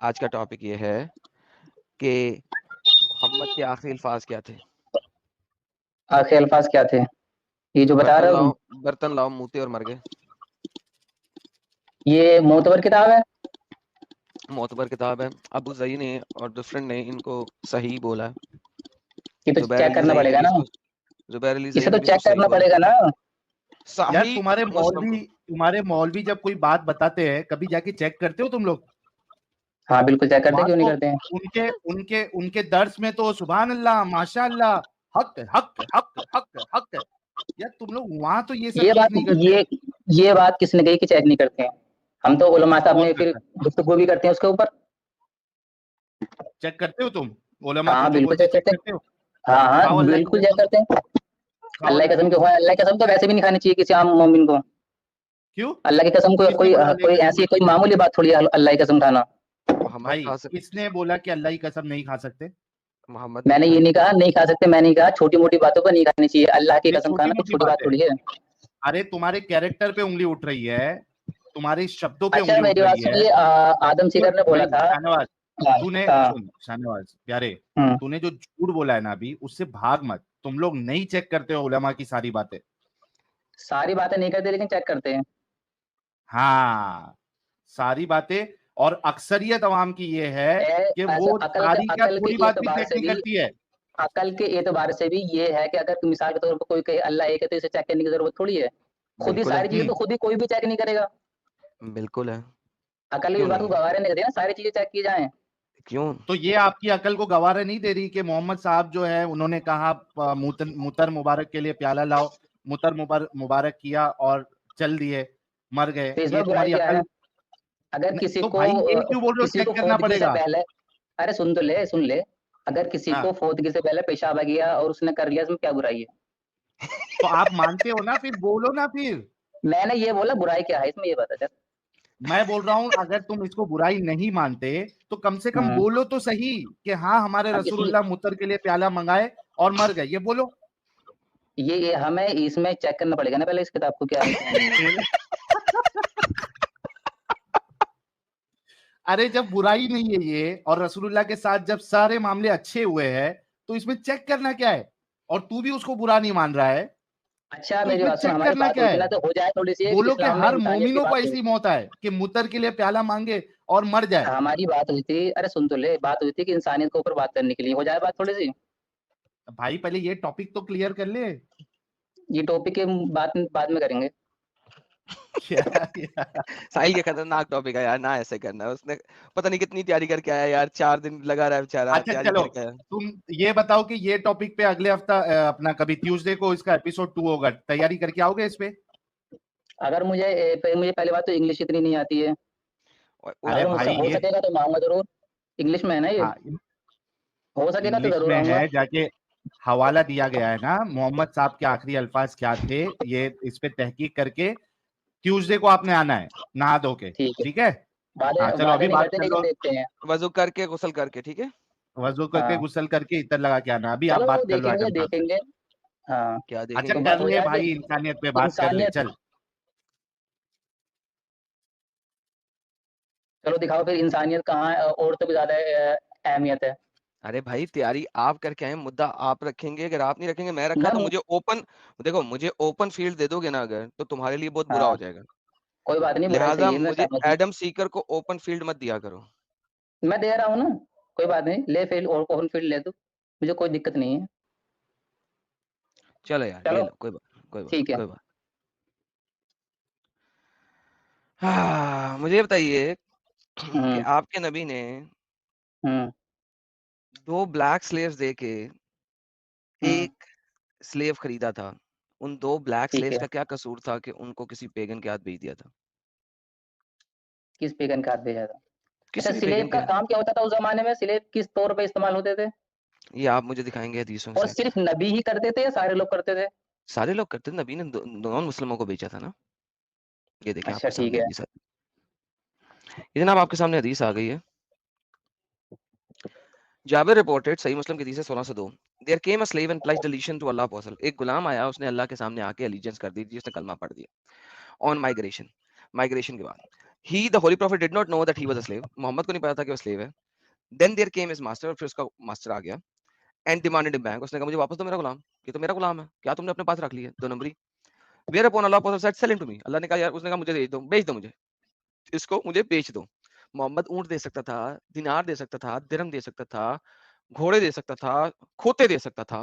आज का टॉपिक ये है कि मोहम्मद के आखिरी अल्फाज क्या थे। आखिरी अल्फाज क्या थे? ये जो बता रहे हो तुम? बर्तन लाओ मूते और मर गए। ये मोतबर किताब है? मोतबर किताब है। अबू ज़ई ने और डिफरेंट ने इनको सही बोला है। ये तो जुबैर चेक अली करना ज़ई ने पड़ेगा भी ना, इसको जुबैर अली ज़ई इसे ने तो भी चेक इसको सही करना बोला। पड़ेगा ना। यार सही तुम्हारे मौलवी जब कोई बात बताते हैं कभी जाके चेक करते हो तुम लोग? हाँ बिल्कुल चेक करते हैं, वहां क्यों नहीं तो करते हैं? उनके उनके उनके दर्स में तो सुभान अल्लाह माशाअल्लाह हक है, हक है, हक है, हक है, हक है। यार तुम लोग वहां तो ये सब ये चीज बात नहीं करते। ये बात किसने कही कि चेक नहीं करते हैं? हम तो उलमा साहब कौन में फिर करता है? गुफ्तगू भी करते हैं उसके ऊपर। चेक करते हो तुम? उलमा हाँ कुछ जो बिल्कुल बोलते चेक हैं चेक करते करते हैं। हो? हाँ खाओ हाँ अल्लाह की बिल्कुल चेक कसम, करते हैं। खाओ अल्लाह की अल्लाह की कसम, क्यों कसम। है? अल्लाह की कसम तो वैसे भी नहीं खानी चाहिए किसी आम मोमिन को। क्यों? अल्लाह की कसम किसने कोई बोला अल्लाह कोई की कसम? ऐसी कोई मामूली बात थोड़ी है अल्लाह की कसम खाना। मोहम्मद भाई खा सक किसने बोला कि अल्लाह की कसम नहीं खा सकते? मोहम्मद ने मैंने ये खाई नहीं थी। कहा नहीं खा सकते, मैंने कहा छोटी मोटी बातों पर नहीं खानी चाहिए। अल्लाह की ये कसम छोटी खाना कोई मोटी छोटी बात बात है। थोड़ी है। अरे तुम्हारे कैरेक्टर पे उंगली उठ रही है, तुम्हारे शब्दों पे अच्छा उंगली उठ मेरी बात रही है। सुनिए, आदम सुन सीकर ने बोला भाई था। शाहनवाज, हाँ तूने हाँ। सुन शाहनवाज प्यारे, हम्म, तूने जो झूठ बोला है ना अभी उससे भाग मत। तुम लोग नहीं चेक करते हो उलमा की सारी बातें। सारी बातें नहीं करते लेकिन चेक करते हैं। हाँ, सारी बातें। और अक्सरियत अवाम की ये है कि ऐसा वो सारी क्या अकल थोड़ी के बात भी एतबार चेक से नहीं भी, करती है। अकल के एतबार से भी ये है कि अगर मिसाल के तौर पर कोई कहे अल्लाह एक है तो इसे चेक करने की जरूरत थोड़ी है। खुद ही बिल्कुल है। सारी चीजें तो खुद ही कोई भी चेक नहीं करेगा। बिल्कुल है। अकल इस क्यों बात नहीं को है? गवारा नहीं करती ना, सारी चीजें चेक की जाएं। क्यों? तो ये आपकी अकल को गवारा नहीं दे रही कि मोहम्मद साहब जो है उन्होंने कहा मुतर मुबारक के लिए प्याला लाओ, मुतर मुबारक किया और चल दिए, मर गए। तो ये इसमें बुराई तुम्हारी क्या है? अकल अगर नहीं, तो भाई ये क्यों बोल रहे हो किसी चेक को करना फौतगी से पड़ेगा? पहले, अरे सुन तो ले सुन ले, अगर किसी को हाँ, फौतगी से पहले पेशाब आ गया और उसने कर लिया, इसमें क्या बुराई है? तो आप मानते हो ना, फिर बोलो ना फिर। मैंने ये बोला बुराई क्या है इसमें, ये बता चल। मैं बोल रहा हूं अगर तुम इसको बुराई नहीं मानते तो कम से कम हम्म, बोलो तो सही कि हाँ हमारे अब इसमें रसूलुल्लाह मुतर के लिए प्याला मंगाए और मर गए, ये बोलो। ये हमें इसमें चेक करना पड़ेगा ना पहले इस किताब को, क्या है क्या नहीं है। अरे जब बुराई नहीं है ये और रसूलुल्लाह के साथ जब सारे मामले अच्छे हुए हैं तो इसमें चेक करना क्या है? और तू भी उसको बुरा नहीं मान रहा है अच्छा तो मेरी इसमें बात सुन, चेक हमारी करना बात क्या हुई थी है? ना, तो हो जाए थोड़ी सी बोलो कि इस्लाम में हर इंसानियत की मोमिनों को बात हुई। ऐसी मौत आए कि मुतर के लिए प्याला मांगे और मर जाए। हमारी बात हुई थी, अरे सुन तो ले, बात हुई थी कि इंसानियत के ऊपर बात करने के लिए, हो जाए बात थोड़ी सी। भाई पहले ये टॉपिक तो क्लियर कर ले। ये टॉपिक के बात बाद में करेंगे। क्या यार? साहिल के खतरनाक टॉपिक है यार, ना ऐसे करना। उसने पता नहीं कितनी तैयारी करके आया यार, 4 दिन लगा रहा है बेचारा अच्छा तैयारी चलो, करके आया। तुम ये बताओ कि ये टॉपिक पे अगले हफ्ता अपना कभी ट्यूसडे को इसका एपिसोड 2 होगा, तैयारी करके आओगे इस पे? अगर मुझे पहली बात तो इंग्लिश इतनी नहीं आती है। अरे अगर मुझसे भाई हो ये, सकेगा तो मैं आऊंगा जरूर। इंग्लिश में है ना ये? हाँ, हो सकेगा तो इंग्लिश जरूर में आऊंगा। है, जाके हवाला दिया गया है ना मोहम्मद साहब के आखिरी अल्फाज क्या थे, ये इस पे तहकीक करके ट्यूसडे को आपने आना है नहा धो के। ठीक है। ठीक है? हाँ वादे चलो वादे अभी नहीं बात करते कर लेकिन लो। देखते हैं। वजू करके गुस्ल करके, ठीक है। वजू करके हाँ गुस्ल करके इतर लगा के आना, अभी आप चलो वो बात कर लो देखेंगे आजम साहब से। देखेंगे। हाँ क्या अच्छा देखेंगे तो क्या? बस कर हो ले जाए भाई, तो इंसानियत पे बात कर ले, इंसानियत। चल। चलो दिखाओ फिर इंसानियत कहाँ है, और तो भी ज्यादा अहमियत है। अरे भाई तैयारी आप करके आए, मुद्दा आप रखेंगे। अगर आप नहीं रखेंगे मैं रखा मैं तो मुझे ओपन, देखो मुझे ओपन फील्ड दे दोगे ना अगर, तो तुम्हारे लिए बहुत बुरा हाँ हो जाएगा। कोई बात नहीं, बुराई लिहाजा सही है, मैं मुझे सहमत हूँ। एडम सीकर को ओपन फील्ड मत दिया करो। मैं दे रहा हूँ ना, कोई बात नहीं, ले फील्ड और ओपन फील्ड ले दो, मुझे कोई दिक्कत नहीं है। चलो यार ले चलो लो, कोई बात कोई बात ठीक है। कोई बात। हाँ मुझे ये बताइए कि हम्म आपके नबी ने हम्म 2 ब्लैक स्लेव्स दे के हम्म एक स्लेव खरीदा था। उन 2 ब्लैक ठीक स्लेव्स है। का क्या कसूर था कि उनको किसी पेगन के हाथ बेच दिया था? किस पेगन का हाथ भेजा था? अच्छा किसी भी स्लेब पेगन के का हाथ। काम क्या होता था उस जमाने में? स्लेब किस तौर पे इस्तेमाल होते थे? ये आप मुझे दिखाएंगे हदीसों और से। सिर्फ नबी ही करते थे या सारे लोग करते थे? सारे लोग करते थे, नबी ने नॉन मुस्लिमों को बेचा था ना। ये देखें अच्छा आपके ठीक सामने है। हदीस ये जनाब आपके सामने हदीस आ गई है। जाबिर रिपोर्टेड, सही मुस्लिम की हदीस है 1602। There came a slave and pledged allegiance to Allah apostle. एक गुलाम आया, उसने अल्लाह के सामने आके एलिजेंस कर दी थी, उसने कलमा पढ़ दिया। ऑन माइग्रेशन, माइग्रेशन के बाद He, the holy prophet, did not know that he was a slave. Mohammad को नहीं पता था कि वो slave है. Then there came his master, और फिर उसका master आ गया and demanded him back. उसने कहा मुझे वापस दो मेरा गुलाम, ये तो मेरा गुलाम है, क्या तुमने अपने पास रख लिया? 2 नंबरी. Whereupon Allah Prophet said, sell him to me. अल्लाह ने कहा यार, उसने कहा मुझे बेच दो मुझे, इसको मुझे बेच दो. मोहम्मद ऊंट दे सकता था, दिनार दे सकता था, दिरहम दे सकता था, घोड़े दे सकता था, खोते दे सकता था.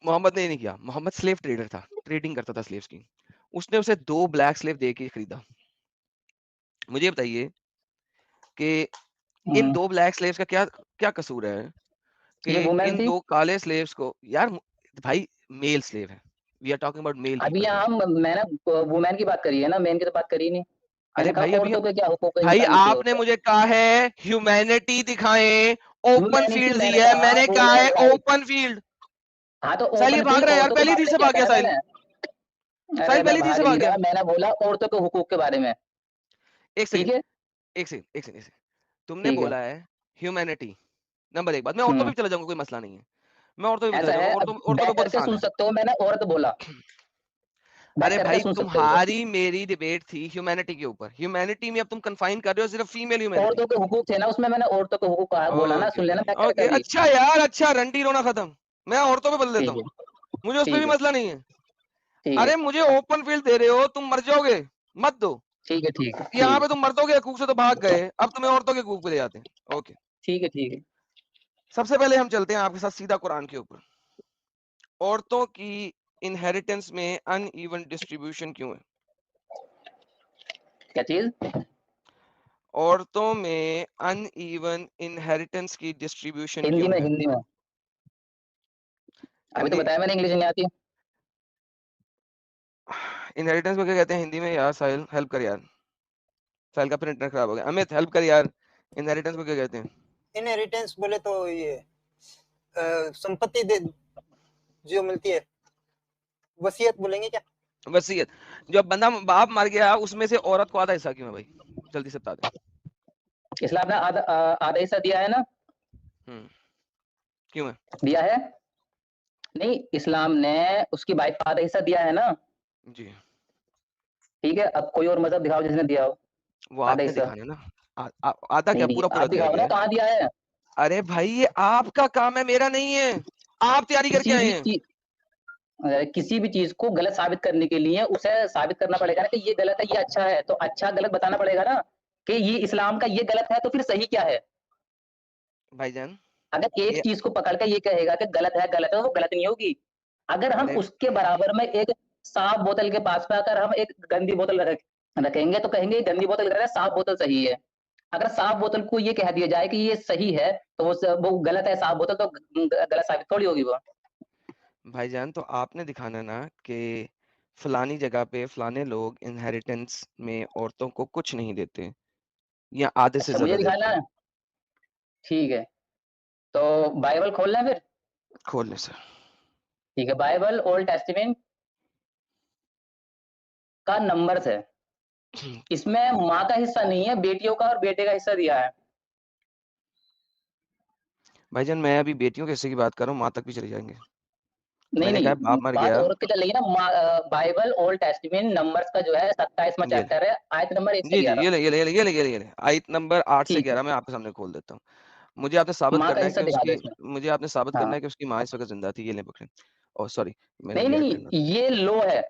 मोहम्मद ने ये नहीं किया. मोहम्मद स्लेव ट्रेडर था, ट्रेडिंग करता था स्लेव्स की. उसने उसे 2 ब्लैक स्लेव दे के खरीदा. मुझे बताइए कि इन 2 ब्लैक स्लेव्स का क्या क्या कसूर है कि ये वुमेन इन थी. 2 काले स्लेव्स को, यार भाई मेल स्लेव है, we are talking about male अभी पीपल. यहाँ मैंने वुमेन की बात करी है ना, मेन की तो बात करी नहीं. अरे मैंने कहा भाई अभी औरतों के क्या हुकूक है, भाई इंसानियत की आपने होता है. मुझे कहा है ह्यूमैनिटी दिखाएं, ओपन ह्यूमैनिटी फील्ड दी मैंने है, कहा, मैंने कहा वुमेन है राइट. Open field. हाँ तो साहिल ये ओपन भाग फील्ड रहा है यार, औरतों के पहली चीज मामले से क्या भाग गया कह रहा है साहिल. मैं. अरे साहिल मैं पहली चीज भाग से नहीं भाग गया. रहा, मैंने बोला औरतों के हुकूक के बारे में. एक ठीक सेकंड है. एक सेकंड एक सेकंड एक सेकंड. तुमने ठीक है. बोला है ह्यूमैनिटी, नंबर 1 बात. मैं औरतों पे भी चला जाऊंगा, कोई मसला नहीं है, मैं औरतों पे भी चला ऐसा जाऊंगा. है, अब औरतों औरतों पे बैठ बहुत करके आसान सुन है. सकते हो, मैंने औरत बोला, बैठ अरे करके भाई सुन सकते हो. तुम्हारी मेरी डिबेट थी ह्यूमैनिटी के ऊपर. ह्यूमैनिटी में अब तुम कंफाइन कर रहे हो सिर्फ फीमेल ह्यूमैनिटी. औरतों के हुकूक थे ना उसमें, मैंने औरतों के हुकूक बोला ना, ओके सुन लेना भाई, बैठ करके ओके. अभी. अच्छा यार, अच्छा, रंडी रोना खत्म. मैं औरतों पे बदल देता ठीक हूँ, है. मुझे उस पे भी ठीक है. मसला नहीं है. ठीक है. अरे मुझे ओपन फील्ड दे रहे हो, तुम मर जाओगे, मत दो. ठीक है. ठीक है. यहाँ ठीक पे तुम मर्दों के हकूक से तो भाग गए, अब तुम्हें औरतों के हकूक पे ले जाते हैं. ओके, ठीक है. ठीक है. सबसे पहले हम चलते हैं आपके साथ सीधा कुरान के ऊपर. औरतों की इनहेरिटेंस में अनइवन डिस्ट्रीब्यूशन क्यों है? क्या चीज? औरतों में अनइवन इनहेरिटेंस की डिस्ट्रीब्यूशन हिंदी क्यों में, है? हिंदी में. अभी तो हिंदी बताया मैंने, इंग्लिश नहीं आती. इनहेरिटेंस में क्या कहते हैं हिंदी में यार? साहिल हेल्प कर यार, साहिल का प्रिंटर खराब हो गया. अमित हेल्प कर यार, इनहेरिटेंस को क्या कहते हैं? इनहेरिटेंस बोले तो ये संपत्ति दे जो मिलती है, वसीयत बोलेंगे क्या? वसीयत. जब बंदा बाप मर गया उसमें से औरत को आधा हिस्सा क्यों है भाई? जल्दी से बता दे. इस्लाम ने आधा आधा हिस्सा दिया है ना. क्यों है? दिया है. नहीं, इस्लाम ने उसकी वाइफ का आधा हिस्सा दिया है ना. जी, ठीक है. अब कोई और मजहब दिखाओ जिसने दिया हो वो आधा आपने हिस्सा. दिखाना ना. आधा क्या, नहीं, पूरा पूरा आप दिया दिखाओ ना गया है. कहाँ दिया है. अरे भाई ये आपका काम है, मेरा नहीं है. आप तैयारी करके किसी आए भी हैं. चीज किसी भी चीज को गलत साबित करने के लिए उसे साबित करना पड़ेगा ना कि ये गलत है, ये अच्छा है, तो अच्छा गलत बताना पड़ेगा ना कि ये इस्लाम का ये गलत है, तो फिर सही क्या है. भाईजान अगर एक ये, चीज को पकड़ के ये कहेगा कि गलत है तो वो गलत नहीं होगी. अगर हम अरे उसके बराबर में एक साफ बोतल के पास में अगर हम एक गंदी बोतल रखेंगे तो कहेंगे गंदी बोतल गलत है, साफ बोतल सही है. अगर साफ बोतल को ये कह दिया जाए कि ये सही है तो वो गलत है, साफ बोतल तो गलत साबित थोड़ी होगी वो. भाईजान तो आपने दिखाना ना कि फलानी जगह पे फलाने लोग इनहेरिटेंस में औरतों को कुछ नहीं देते या आधे से अच्छा, मुझे ज्यादा देते दिखाना हैं. है. ठीक है. तो बाइबल खोलना है फिर. खोल ले सर. ठीक है. बाइबल ओल्ड टेस्टामेंट का नंबर्स है. इसमें माँ का हिस्सा नहीं है, बेटियों का और बेटे का हिस्सा दिया है. भाईजान मैं अभी बेटियों के हिस्से की बात कर रहा हूँ, माँ तक भी चले जाएंगे. नहीं मैंने कहा नहीं, बाप मर बात गया. औरत की चल रही है ना. बाइबल ओल्ड टेस्टामेंट नंबर्स का जो है 27वां ये ले. चैप्टर है, आयत नंबर 1 से जी जी, 11. ये ले ये ले ये ले ये ले ये ले ये ले आयत नंबर 8 से ठीक है. 11 मैं आपके सामने खोल देता हूँ. मुझे आपने साबित माँ का करना है हिस्सा कि दिखा दो उसकी, इसमें. मुझे आपने साबित हाँ. करना है कि उसकी माँ इस वक्त जिंदा थी. ये ले पकड़े. ओह सॉरी, मैंने नहीं ये नहीं, रखा. ये लो है,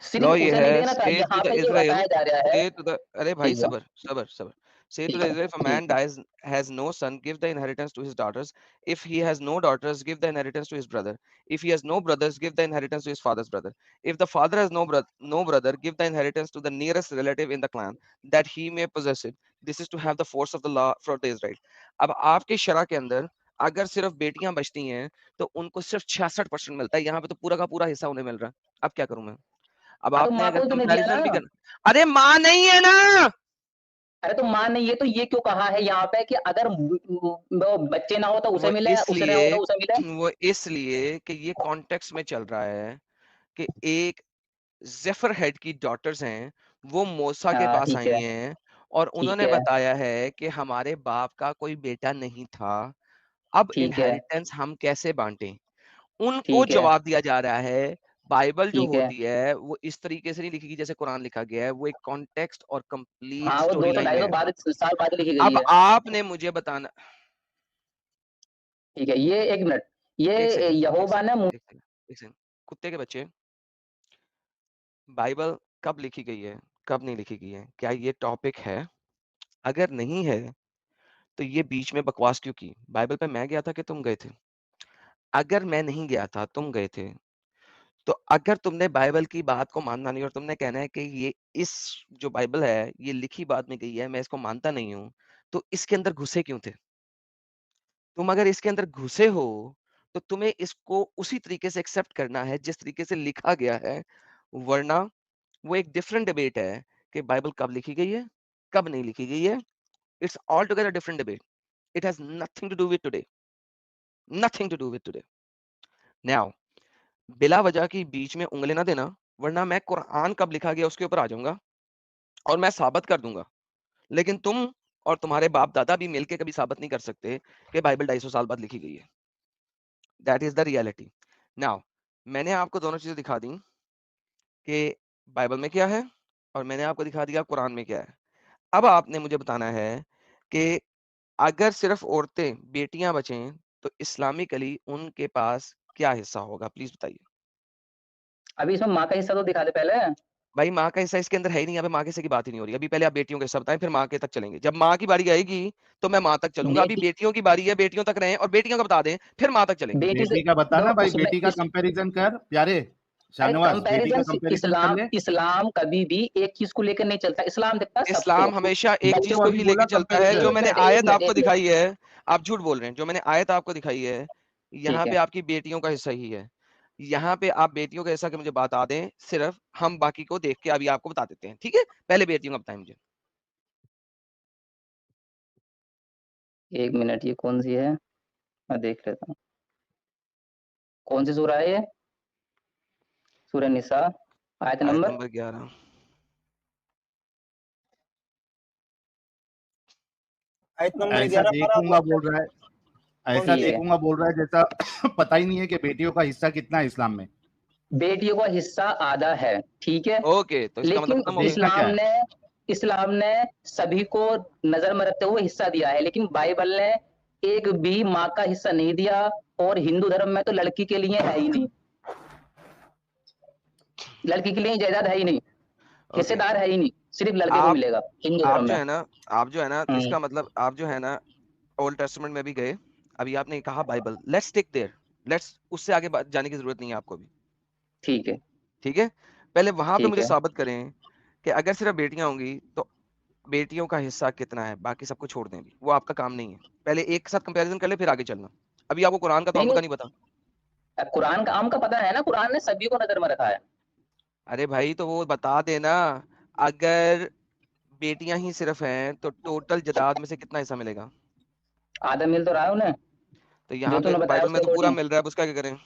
सिर्फ लॉ ये उसे नहीं है, देना था. से टू यहाँ द पे ये इज़राइल, बताया जा रहा है. से टू द, अरे भाई ठीक है. सबर सबर सबर. Say to ठीक the है. Israel, if a ठीक man है. dies, has no son, give the inheritance to his daughters. If he has no daughters, give the inheritance to his brother. If he has no brothers, give the inheritance to his father's brother. If the father has no brother, give the inheritance to the nearest relative in the clan, that he may possess it. This is to have the force of the law for the Israel. अब आपके शरा के अंदर अगर सिर्फ बेटियां बचती हैं तो उनको सिर्फ 66% मिलता है. यहाँ पे तो पूरा का पूरा हिस्सा उन्हें मिल रहा है. अब क्या करूं मैं? अब हाँ, तो आपने माँ अगर को तो नहीं दिया कंपैरिजन भी ना. करना, अरे माँ नहीं है ना. अरे तो माँ नहीं है तो ये क्यों कहा है यहाँ पे कि अगर वो बच्चे ना हो तो उसे वो मिले, उसे ना हो तो उसे मिले. वो इसलिए कि ये कॉन्टेक्स्ट में चल रहा है कि एक जेफर हेड की डॉटर्स हैं, वो मूसा के पास ठीक आई है. हैं और ठीक उन्होंने है. बताया है कि हमारे बाप का कोई बेटा नहीं था, अब ठीक है. इनहेरिटेंस हम कैसे बांटें. उनको ठीक है. जवाब दिया जा रहा है बाइबल जो ठीक है। होती है वो इस तरीके से नहीं लिखी गई जैसे कुरान लिखा गया है, वो एक कॉन्टेक्स्ट और कंप्लीट हाँ, वो स्टोरी 200 लाइन 250 है। बाद साल बाद लिखी गई अब है। आपने मुझे बताना, ठीक है, ये 1 मिनट, एक ये सेकंड, यहोवा ने एक सेकंड, कुत्ते के बच्चे, बाइबल कब लिखी गई है, कब नहीं लिखी गई है, क्या ये टॉपिक है? अगर नहीं है तो ये बीच में बकवास क्यों की? बाइबल पे मैं गया था कि तुम गए थे? अगर मैं नहीं गया था, तुम गए थे, तो अगर तुमने बाइबल की बात को मानना नहीं और तुमने कहना है कि ये इस जो बाइबल है ये लिखी बात में गई है, मैं इसको मानता नहीं हूं, तो इसके अंदर घुसे क्यों थे? तुम अगर इसके अंदर घुसे हो तो तुम्हें इसको उसी तरीके से एक्सेप्ट करना है जिस तरीके से लिखा गया है, वरना वो एक डिफरेंट डिबेट है कि बाइबल कब लिखी गई है, कब नहीं लिखी गई है। It's all together different debate. It has nothing to do with today, nothing to do with today. Now बिला वजह की बीच में उंगली ना देना, वरना मैं कुरान कब लिखा गया उसके ऊपर आ जाऊंगा और मैं साबित कर दूंगा। लेकिन तुम और तुम्हारे बाप दादा भी मिलके कभी साबित नहीं कर सकते कि बाइबल 250 साल बाद लिखी गई है। That is the reality. Now मैंने आपको दोनों चीजें दिखा दी कि बाइबल में क्या है और मैंने आपको दिखा दिया कुरान में क्या है। अब आपने मुझे बताना है कि अगर सिर्फ औरतें बेटियां बचें तो इस्लामिकली उनके पास क्या हिस्सा होगा, प्लीज बताइए। अभी इसमें माँ का हिस्सा तो दिखा दे पहले। भाई माँ का हिस्सा इसके अंदर है ही नहीं, यहाँ पे माँ के हिस्से की बात ही नहीं हो रही। अभी पहले आप बेटियों का हिस्सा बताएं, फिर माँ के तक चलेंगे। जब माँ की बारी आएगी तो मैं माँ तक चलूंगा। अभी बेटी बेटियों की बारी है, बेटियों तक रहें और बेटियों का बता दें, फिर माँ तक चलेंगे। बेटी से बेटी का बताना भाई, उसमें बेटी का कंपैरिजन कर प्यारे अरे शाहनवाज, बेटी का कंपैरिजन कंपैरिजन कर इस्लाम ले। इस्लाम कभी भी एक चीज को लेकर नहीं चलता, इस्लाम देखता है सबको। इस्लाम हमेशा एक चीज तो को अभी ही लेके बोला चलता है, जो कंपैरिजन। मैंने एक आयत मिनट आपको एक मिनट दिखाई है। आप झूठ बोल रहे हैं। जो मैंने आयत आपको दिखाई है, यहाँ ठीक पे है। आपकी बेटियों का हिस्सा ही है। यहाँ पे आप बेटियों का हिस्सा की मुझे बता दें, सिर्फ हम बाकी को देख के अभी आपको बता देते हैं, ठीक है? पहले बेटियों का बताएं मुझे। 1 मिनट, ये कौन सी है, मैं देख लेता हूँ। कौन सी सूरा है ये? सूरह निसा, आयत आयत नंबर। नंबर 11। आयत नंबर ऐसा 11 पर देखूंगा बोल रहा है, ऐसा ठीक है। देखूंगा बोल रहा है जैसा पता ही नहीं है कि बेटियों का हिस्सा कितना है इस्लाम में। बेटियों का हिस्सा आधा है, ठीक है, ओके, तो इसका मतलब लेकिन खत्म हो गई। देखना क्या है? इस्लाम ने सभी को नजर में रखते हुए हिस्सा दिया है, लेकिन बाइबल ने एक भी माँ का हिस्सा नहीं दिया। और हिंदू धर्म में तो लड़की के लिए है ही नहीं, लड़की के लिए जायदाद है ही नहीं, ओके, हिस्सेदार है ही नहीं, सिर्फ लड़के को आप मिलेगा हिंदू आप धर्म जो में। है ना, आप जो है ना, हम्म, इसका मतलब आप जो है ना ओल्ड टेस्टामेंट में भी गए। अभी आपने कहा Bible, let's tick there, let's उससे आगे जाने की जरूरत नहीं है आपको भी, ठीक है। ठीक है? पहले वहां पे ठीक मुझे है। साबित करें कि अगर सिर्फ बेटियां होंगी तो बेटियों का हिस्सा कितना है, बाकी सबको छोड़ दें, भी वो आपका काम नहीं है। पहले एक साथ कंपैरिजन कर ले, फिर आगे चलना। अभी आपको कुरान का तो नहीं अंक नहीं, का नहीं पता। कुरान का आम का पता है ना, कुरान ने सभी को नजर में रखा है। अरे भाई तो वो बता देना। अगर बेटियां ही सिर्फ हैं तो टोटल जायदाद में से कितना हिस्सा मिलेगा? आधा मिल तो रहा है उन्हें, तो जो यहाँ पे तूने बताया बाइबल उसके में तो पूरा अकॉर्डिंग। मिल रहा है, अब उसका क्या करें?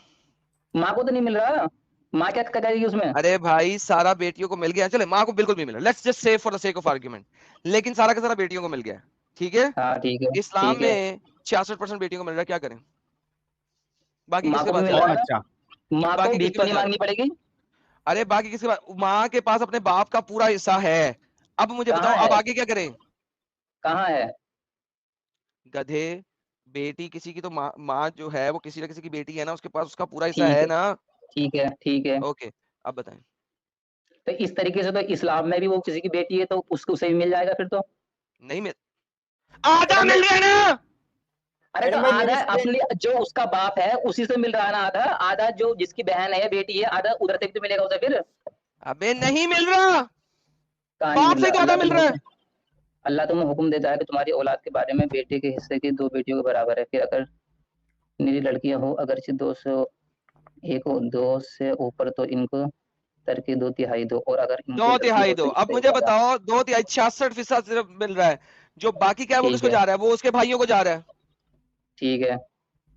माँ को तो नहीं मिल रहा, माँ क्या करेगी उसमें? अरे भाई सारा बेटियों को मिल गया, चले माँ को बिल्कुल भी मिला, let's just say for the sake of argument, लेकिन सारा का सारा बेटियों को मिल गया, ठीक है? हाँ ठीक है। इस्लाम ठीक है, में 66% बेटियों को मिल रहा है, क्या करें? बाकी माँ किसके को भी पास मिल जा रहा रहा कौन है है? अच्छा? ना, माँ को बाकी भीख किसके तो पास नहीं जा रहा मांगनी पड़ेगी। है? अरे बाकी किसके पास, माँ के पास अपने बाप का पूरा हिस्सा है। अब मुझे बताओ, कहाँ अब है? आगे क्या करें? कहाँ है? गधे, बेटी किसी की तो माँ जो है वो किसी न किसी की बेटी है ना, उसके पास उसका पूरा हिस्सा ठीक है है। ना। ठीक है। ठीक है। ओके, अब बताएं। तो इस तरीके से तो इस्लाम में भी वो किसी की बेटी है तो उसको उसे भी मिल जाएगा फिर तो। नहीं मिल, आधा मैडम भाई, मिल रहा है ना। अरे तो मैडम भाई आधा मेरी स्क्रीन, अपने जो उसका बाप है उसी से मिल रहा है ना, आधा आधा जो जिसकी बहन है बेटी है, आधा उधर से भी तो मिलेगा उसे फिर। अबे नहीं मिल रहा, कहाँ नहीं बाप मिल से ही रहा? तो आधा मिल रहा है। अल्लाह तुम्हें हुक्म देता है कि तुम्हारी औलाद के बारे में बेटे के हिस्से की 2 बेटियों के बराबर है, फिर अगर निरी लड़कियां हो अगरचे 201 हो 2 से ऊपर तो इनको तरके 2/3 दो, और अगर दो इनकी लड़की तिहाई हो दो। तो अब इससे मुझे ज्यादा। बताओ, 2/3 66% सिर्फ मिल रहा है। जो बाकी क्या है वो ठीक किसको है। जा रहा है? वो उसके भाइयों को जा रहा है। ठीक है,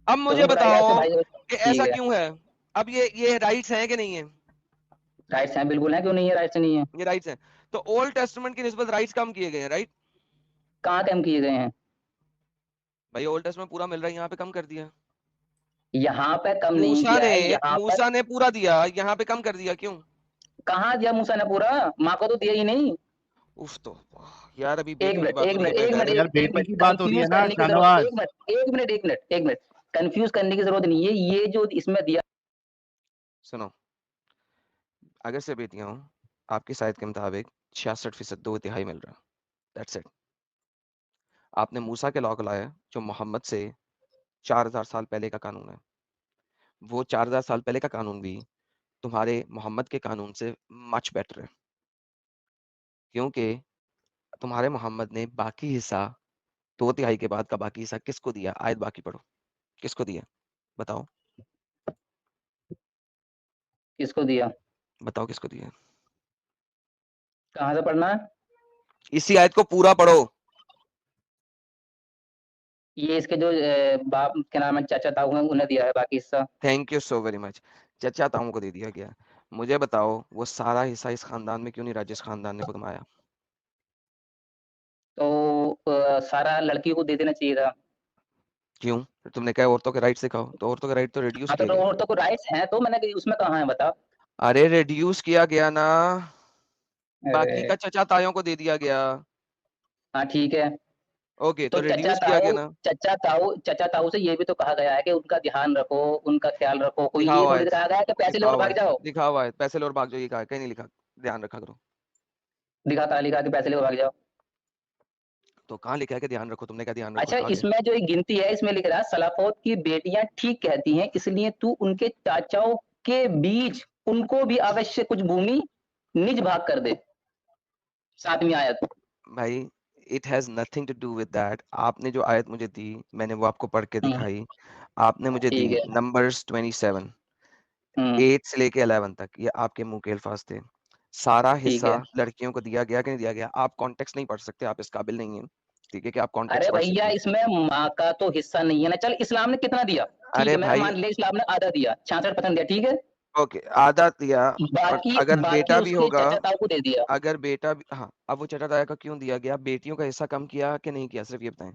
अब तो मुझे उसमें तो राइट है बताओ उसके भाई को। कि ठीक ऐसा है, क्यों है? अब ये राइट्स हैं कि नहीं है? राइट्स हैं, बिल्कुल है, क्यों नहीं है, राइट्स नहीं है। ये राइट्स हैं। तो ओल्ड टेस्टामेंट की निस्बत राइट्स कम किए गए हैं, राइट? कहाँ कम किए गए हैं? भाई ओल्ड टेस्टामेंट पूरा मिल रहा है, यहाँ पे कम कर दिया। यहाँ पे कम नहीं मूसा किया ने है, यहाँ पर मूसा ने पूरा दिया, यहाँ पे कम कर दिया क्यों? कहाँ दिया मूसा ने पूरा, माँ को तो दिया ही नहीं। उफ, तो यार अभी एक बेटियों की मिनट बात एक हो रही है, मिनट मैं एक मिनट यार डायरेक्ट। एक बेटी मिनट की बात हो रही है कंफ्यूज ना करने की जरूरत, शाहनवाज। एक मिनट कंफ्यूज करने की जरूरत नहीं है। ये जो इसमें दिया, सुनो, अगर से बेटियां हो, आपकी शायद के मुताबिक 66% 2/3 मिल रहा, दैट्स इट। आपने मूसा के लॉ को लाया जो मोहम्मद से 4000 साल पहले का कानून है। वो 4000 साल पहले का कानून भी तुम्हारे मोहम्मद के कानून से मच बेटर है, क्योंकि तुम्हारे मोहम्मद ने बाकी हिस्सा 2/3 के बाद का बाकी हिस्सा किसको दिया? आयत बाकी पढ़ो, किसको दिया बताओ, किसको दिया, बताओ किसको दिया? कहाँ से पढ़ना है? इसी आयत को पूरा पढ़ो। ये इसके जो बाप क्या नाम है, चाचा ताऊ हैं, उन्हें दिया है बाकी हिस्सा। Thank you so very much. चचा ताऊ को दे दिया गया। मुझे बताओ वो सारा हिस्सा इस खानदान में क्यों नहीं रहा जिस खानदान ने कमाया? तो सारा लड़की को दे देना चाहिए था। क्यों? तुमने कहा औरतों के राइट सिखाओ, तो औरतों के राइट तो रिड्यूस हाँ किए तो गए। औरतों को राइट्स हैं, तो मैंने कही उसमें कहाँ है बता। अरे रिड्यूस किया गया ना, बाकी अरे का चचा तायों को दे दिया गया। हाँ ठीक है। ओके, तो तो रिड्यूस किया गया ना। चचा ताऊ से ये भी तो कहा गया है कि उनका ध्यान रखो, उनका ख्याल रखो, कोई ये दिखाओ थोड़ी आयत, कहा गया है कि पैसे लो और दिखाओ भाग आयत, जाओ। दिखाओ आयत, पैसे लो और भाग जाओ, ये कहा है? कहीं नहीं लिखा, ध्यान रखा करो। दिखा, कहा लिखा कि पैसे लो और भाग जाओ। तो कहाँ लिखा है कि ध्यान रखो? तुमने क्या ध्यान रखो अच्छा, कहा गया? इसमें जो एक गिनती है, इसमें लिख रहा है सलाफोत की बेटियां ठीक कहती हैं, इसलिए तू उनके चाचाओं के बीच उनको भी अवश्य कुछ भूमि निज भाग कर दे। 7वीं आयत। भाई it has nothing to do with that. आपने जो आयत मुझे दी, मैंने वो आपको पढ़ के दिखाई। आपने मुझे दी ठीक है। नंबर्स 27 हम्म 8 से लेके 11 तक, ये आपके मुंह के अल्फाज थे। सारा ठीक हिस्सा है। लड़कियों को दिया गया कि नहीं दिया गया? आप कॉन्टेक्स्ट नहीं पढ़ सकते, आप इस काबिल नहीं हैं, ठीक है, कि आप अरे कॉन्टेक्स्ट पढ़ भैया, सकें। इसमें माँ का तो हिस्सा नहीं है ना। चल, इस्लाम ने कितना दिया, ठीक अरे है, मैंने भाई, मान लिया इस्लाम ने आधा दिया, 66% दिया, ठीक है। ओके, आधा दिया। और बाकी अगर बाकी बेटा भी उसके होगा, चाचा ताऊ को दे दिया। अगर बेटा भी, हाँ, अब वो चचा ताया का क्यों दिया गया? बेटियों का हिस्सा कम किया कि नहीं किया, सिर्फ ये बताएं।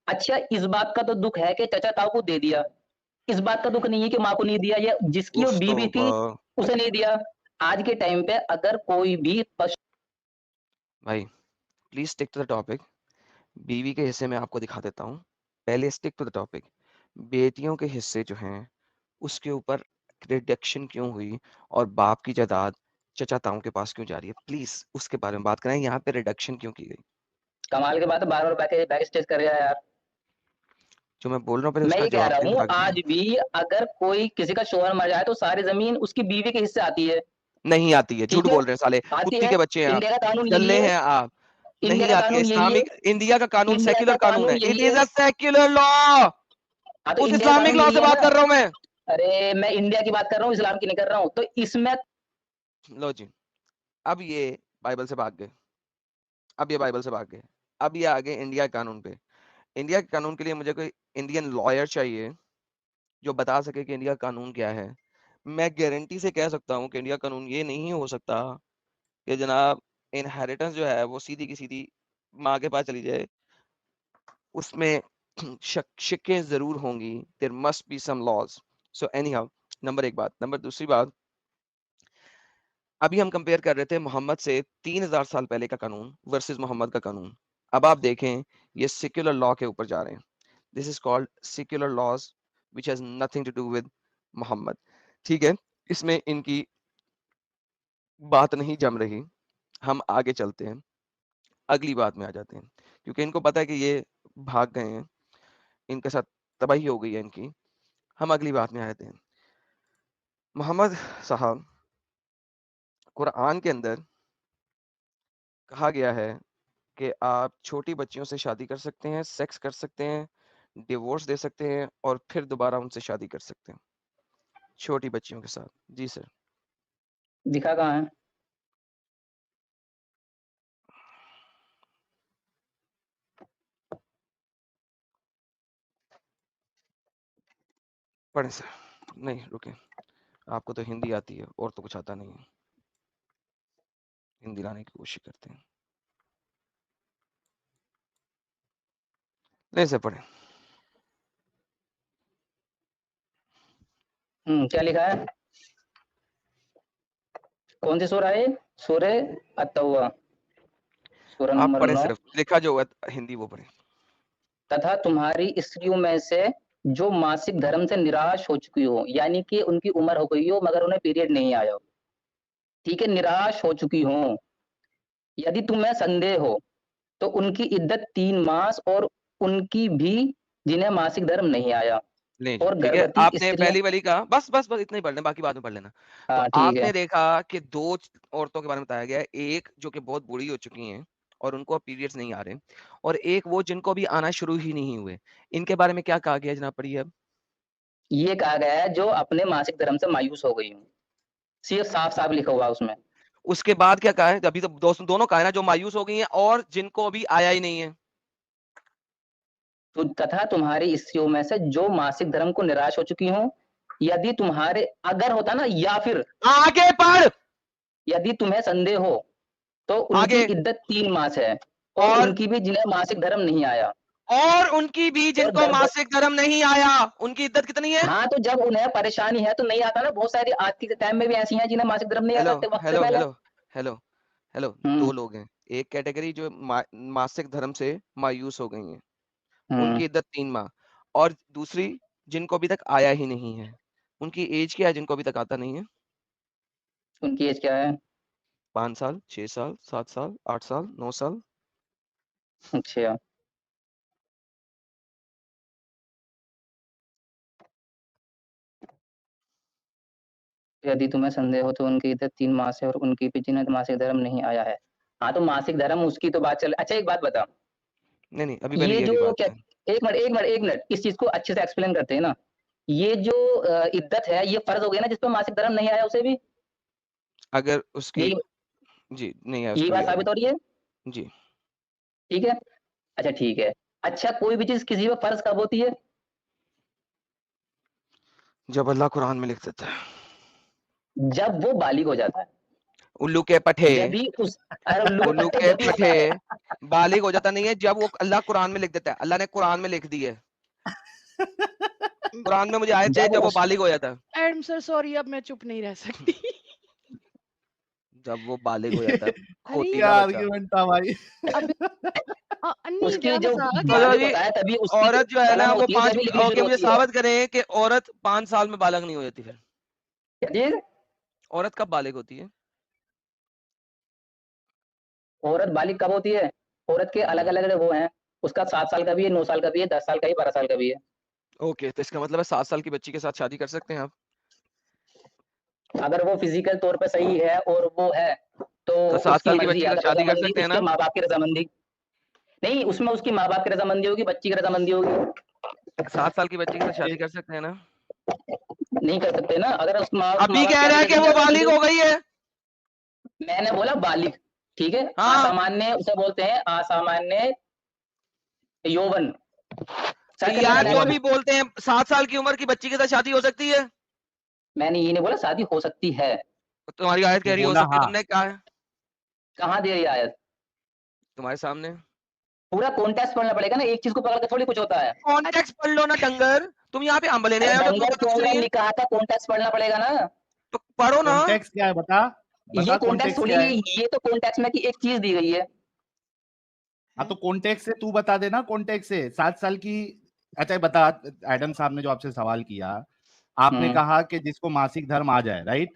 अच्छा, इस बात का तो दुख है कि चाचा ताऊ को दे दिया, इस बात का दुख नहीं है कि माँ को नहीं दिया, या जिसकी वो उफ तो बीवी थी उसे नहीं दिया। आज के टाइम पे अगर कोई भी पशु, भाई please stick to the topic. बीवी के हिस्से में आपको दिखा देता हूँ, पहले स्टिक टू द टॉपिक। बेटियों के हिस्से जो हैं उसके ऊपर रिडक्शन क्यों हुई, और बाप की जायदाद चचा ताऊ के पास क्यों जा रही है, प्लीज उसके बारे में बात करें। यहाँ पे रिडक्शन क्यों की गई? कमाल के बात है, बार बार बैक स्टेज कर रहा है यार। जो मैं बोल रहा हूँ पहले मैं उसका ये कह जवाब रहा दें, हूँ, फिर आगे आज बढ़ें। भी अगर कोई किसी का शोहर मर जाए तो सारी जमीन उसकी बीवी के हिस्से आती है। नहीं आती है, झूठ ठीक है, बोल रहे हैं साले, आती कुत्ती है। के बच्चे हैं आप, इंडिया का कानून यही दल्ले है। हैं आप। इंडिया नहीं का आती है। कानून यही है। इस्लामिक इंडिया का कानून इंडिया का सेक्युलर कानून कानून है, इट यही इज है। A secular law. हाँ तो उस इंडिया का इस्लामिक कानून लॉ यही से है बात ना। कर रहा हूं मैं। अरे मैं इंडिया की बात कर रहा हूँ, इस्लाम की नहीं कर रहा हूँ, तो इसमें लो जी, अब ये बाइबल से भाग गए, अब ये बाइबल से भाग गए, अब ये आगे इंडिया के कानून पे। इंडिया के कानून के लिए मुझे कोई इंडियन लॉयर चाहिए जो बता सके कि इंडिया का कानून क्या है। मैं गारंटी से कह सकता हूँ कि इंडिया का कानून ये नहीं हो सकता कि जनाब इनहेरिटेंस जो है वो सीधी की सीधी माँ के पास चली जाए, उसमें शिक्कें जरूर होंगी, there must be some laws. So anyhow, number एक बात। नंबर दूसरी बात, अभी हम कंपेयर कर रहे थे मोहम्मद से 3000 साल पहले का कानून वर्सेस मोहम्मद का कानून। अब आप देखें ये सेक्युलर लॉ के ऊपर जा रहे हैं। This is called secular laws which has nothing to do with Muhammad, ठीक है। इसमें इनकी बात नहीं जम रही। हम आगे चलते हैं, अगली बात में आ जाते हैं, क्योंकि इनको पता है कि ये भाग गए हैं, इनके साथ तबाही हो गई है इनकी। हम अगली बात में आ जाते हैं। मोहम्मद साहब, कुरान के अंदर कहा गया है कि आप छोटी बच्चियों से शादी कर सकते हैं, सेक्स कर सकते हैं, डिवोर्स दे सकते हैं और फिर दोबारा उनसे शादी कर सकते हैं, छोटी बच्चियों के साथ। जी सर। दिखा कहाँ है? पढ़े सर। नहीं रुके, आपको तो हिंदी आती है और तो कुछ आता नहीं है, हिंदी लाने की कोशिश करते हैं। नहीं सर, पढ़े। क्या लिखा है? कौन सी सूरा है? सूरे अत-तौबा, सूरा आप नंबर पढ़े 9। सिर्फ, लिखा जो है हिंदी वो पढ़े। तथा तुम्हारी स्त्रियों में से जो मासिक धर्म से निराश हो चुकी हो, यानी कि उनकी उम्र हो गई हो मगर उन्हें पीरियड नहीं आया हो, ठीक है, निराश हो चुकी हो, यदि तुम्हें संदेह हो तो उनकी इद्दत 3 मास और उनकी भी जिन्हें मासिक धर्म नहीं आया, नहीं जी, और ठीक है। गर्भवती आपने स्त्रियां। पहली वाली कहा, बस इतना ही पढ़ लें, बाकी बाद में पढ़ लेना। तो हाँ ठीक है। आपने देखा कि 2 औरतों के बारे में बताया गया है, एक जो कि बहुत बूढ़ी हो चुकी हैं और उनको अब पीरियड्स नहीं आ रहे, और एक वो जिनको भी आना शुरू ही नहीं हुए। इनके बारे में क्या कहा गया है जनाब, पढ़िए अब। ये कहा गया है जो अपने मासिक धर्म से मायूस हो गई हूँ, सिर्फ साफ-साफ लिखा हुआ है उसमें। उसके बाद क्या कहा है? अभी तो दोनों कहा है ना, जो मायूस हो गई हैं और जिनको अभी आया ही नहीं है। तो तथा तुम्हारी स्त्रियों में से जो मासिक धर्म को निराश हो चुकी हों, यदि तुम्हारे, अगर होता ना, या फिर आगे पढ़। यदि तुम्हें संदेह हो तो उनकी आगे। इद्दत 3 मास है, और और उनकी भी जिन्हें मासिक धर्म नहीं आया। और उनकी भी और जिनको गर्भ, मासिक धर्म नहीं आया, उनकी इद्दत कितनी है? हाँ, तो जब उन्हें परेशानी है तो नहीं आता ना, बहुत सारी आज के टाइम में भी ऐसी हैं जिन्हें मासिक धर्म नहीं हेलो आता वक्त से हेलो पहले। हेलो हेलो हेलो, हम्म 2 लोग हैं। एक कैटेगरी जो मासिक धर्म से मायूस हो गई हैं, हम्म उनकी इद्दत 3 माह, और दूसरी जिनको अभी तक आया ही नहीं है, उनकी एज क्या है जिनको अभी तक आता नहीं है? उनकी एज क्या है? 5 साल, 6 साल, 7 साल, 8 साल, 9 साल। अच्छा, यदि तुम्हें संदेह हो तो उनकी इद्दत 3 मास है और उनकी भी जिन्हें मासिक धर्म नहीं आया है। हाँ, तो मासिक धर्म उसकी तो बात चल। अच्छा, एक बात बता, नहीं, अभी पहले ये ये जो वाली बात क्या, है। एक मिनट, इस चीज को अच्छे से एक्सप्लेन करते हैं ना। ये जो इद्दत है, ये फर्ज हो गया ना जिस पर मासिक धर्म नहीं आया उसे भी, अगर उसकी, यही जी, नहीं है यही उसको भी बात आएगा। साबित हो रही है, जी, ठीक है? अच्छा ठीक है। अच्छा, कोई भी चीज किसी पर फर्ज कब होती है? जब अल्लाह कुरान में लिख देता है। जब वो बालिग हो जाता है, उल्लू के पठे, जब ही उस, अरे उल्लू के उल्लू पट्टे के जब ही होता पठे है। बालिग हो जाता नहीं है, जब वो अल्लाह कुरान में लिख देता है। अल्लाह ने कुरान में लिख दी है, कुरान में मुझे आयत चाहिए जब जब वो उस, बालिग हो जाता है। आई एम सो सॉरी, अब मैं चुप नहीं रह सकती। जब वो बालिग हो जाता है, अरे खोती क्या का बच्चा। आर्ग्यूमेंट था भाई? अब नहीं, उसकी मेरा जो मजाक तो है। बालिग जी, होता है तभी उसकी जो औरत जो है ना कलम वो होती है 5, जब ही लिखनी ओके, शुरू मुझे होती है। साबित करें कि औरत 5 साल में बालिग नहीं हो जाती। फिर क्या चीज? औरत कब बालिग होती है? औरत बालिग कब होती है? औरत के अलग अलग वो हैं, उसका 7 साल का भी है, 9 साल का भी है, 10 साल का भी, 12 साल का भी है। ओके, तो इसका मतलब है 7 साल की बच्ची के साथ शादी कर सकते हैं आप? अगर वो फिजिकल तौर पे सही है और वो है तो तो 7 उसकी साल की मर्जी बच्ची है, के अगर साथ शादी कर रजामंदी सकते हैं उसके ना? माँ बाप की रजामंदी, नहीं उसमें उसकी माँ बाप की रजामंदी होगी, बच्ची की रजामंदी होगी। 7 साल की बच्ची के साथ शादी कर सकते हैं ना? नहीं कर सकते ना, अगर उस माँ अभी बाप कह की रहा है कि एप्लीकेशन वो की रजामंदी बालिग हो। हो गई है। मैंने बोला बालिग, ठीक है, हाँ, असामान्य उसे बोलते हैं, असामान्य यौवन, तो सर्कल में यार जो मैंने, अभी बोलते हैं 7 साल की उम्र की बच्ची के साथ शादी हो सकती है, मैंने ये नहीं बोला शादी हो सकती है। तो तुम्हारी आयत कह वो रही हो बोला सकती है, हाँ। तुमने कहा है कहाँ दे रही है आयत? तुम्हारे सामने। पूरा कॉन्टेक्स्ट पढ़ना पड़ेगा ना, एक चीज को पकड़ के थोड़ी कुछ होता है। कॉन्टेक्स्ट पढ़ लो ना डंगर, तुम यहाँ पे अंब लेने अरे आए हो जब तुम्हें डंगर पता क्यों कुछ है, नहीं है, निकाह का कॉन्टेक्स्ट पढ़ना पड़ेगा ना। तो पढ़ो ना। कॉन्टेक्स्ट क्या है बता? ये बता कॉन्टेक्स्ट कॉन्टेक्स्ट थोड़ी क्या है, है? ये तो कॉन्टेक्स्ट में की एक चीज दी गई है। हाँ तो कॉन्टेक्स्ट से तू बता देना, कॉन्टेक्स्ट से 7 साल की। अच्छा बता, एडम साहब ने जो आपसे सवाल किया, आपने हम्म कहा कि जिसको मासिक धर्म आ जाए, राइट?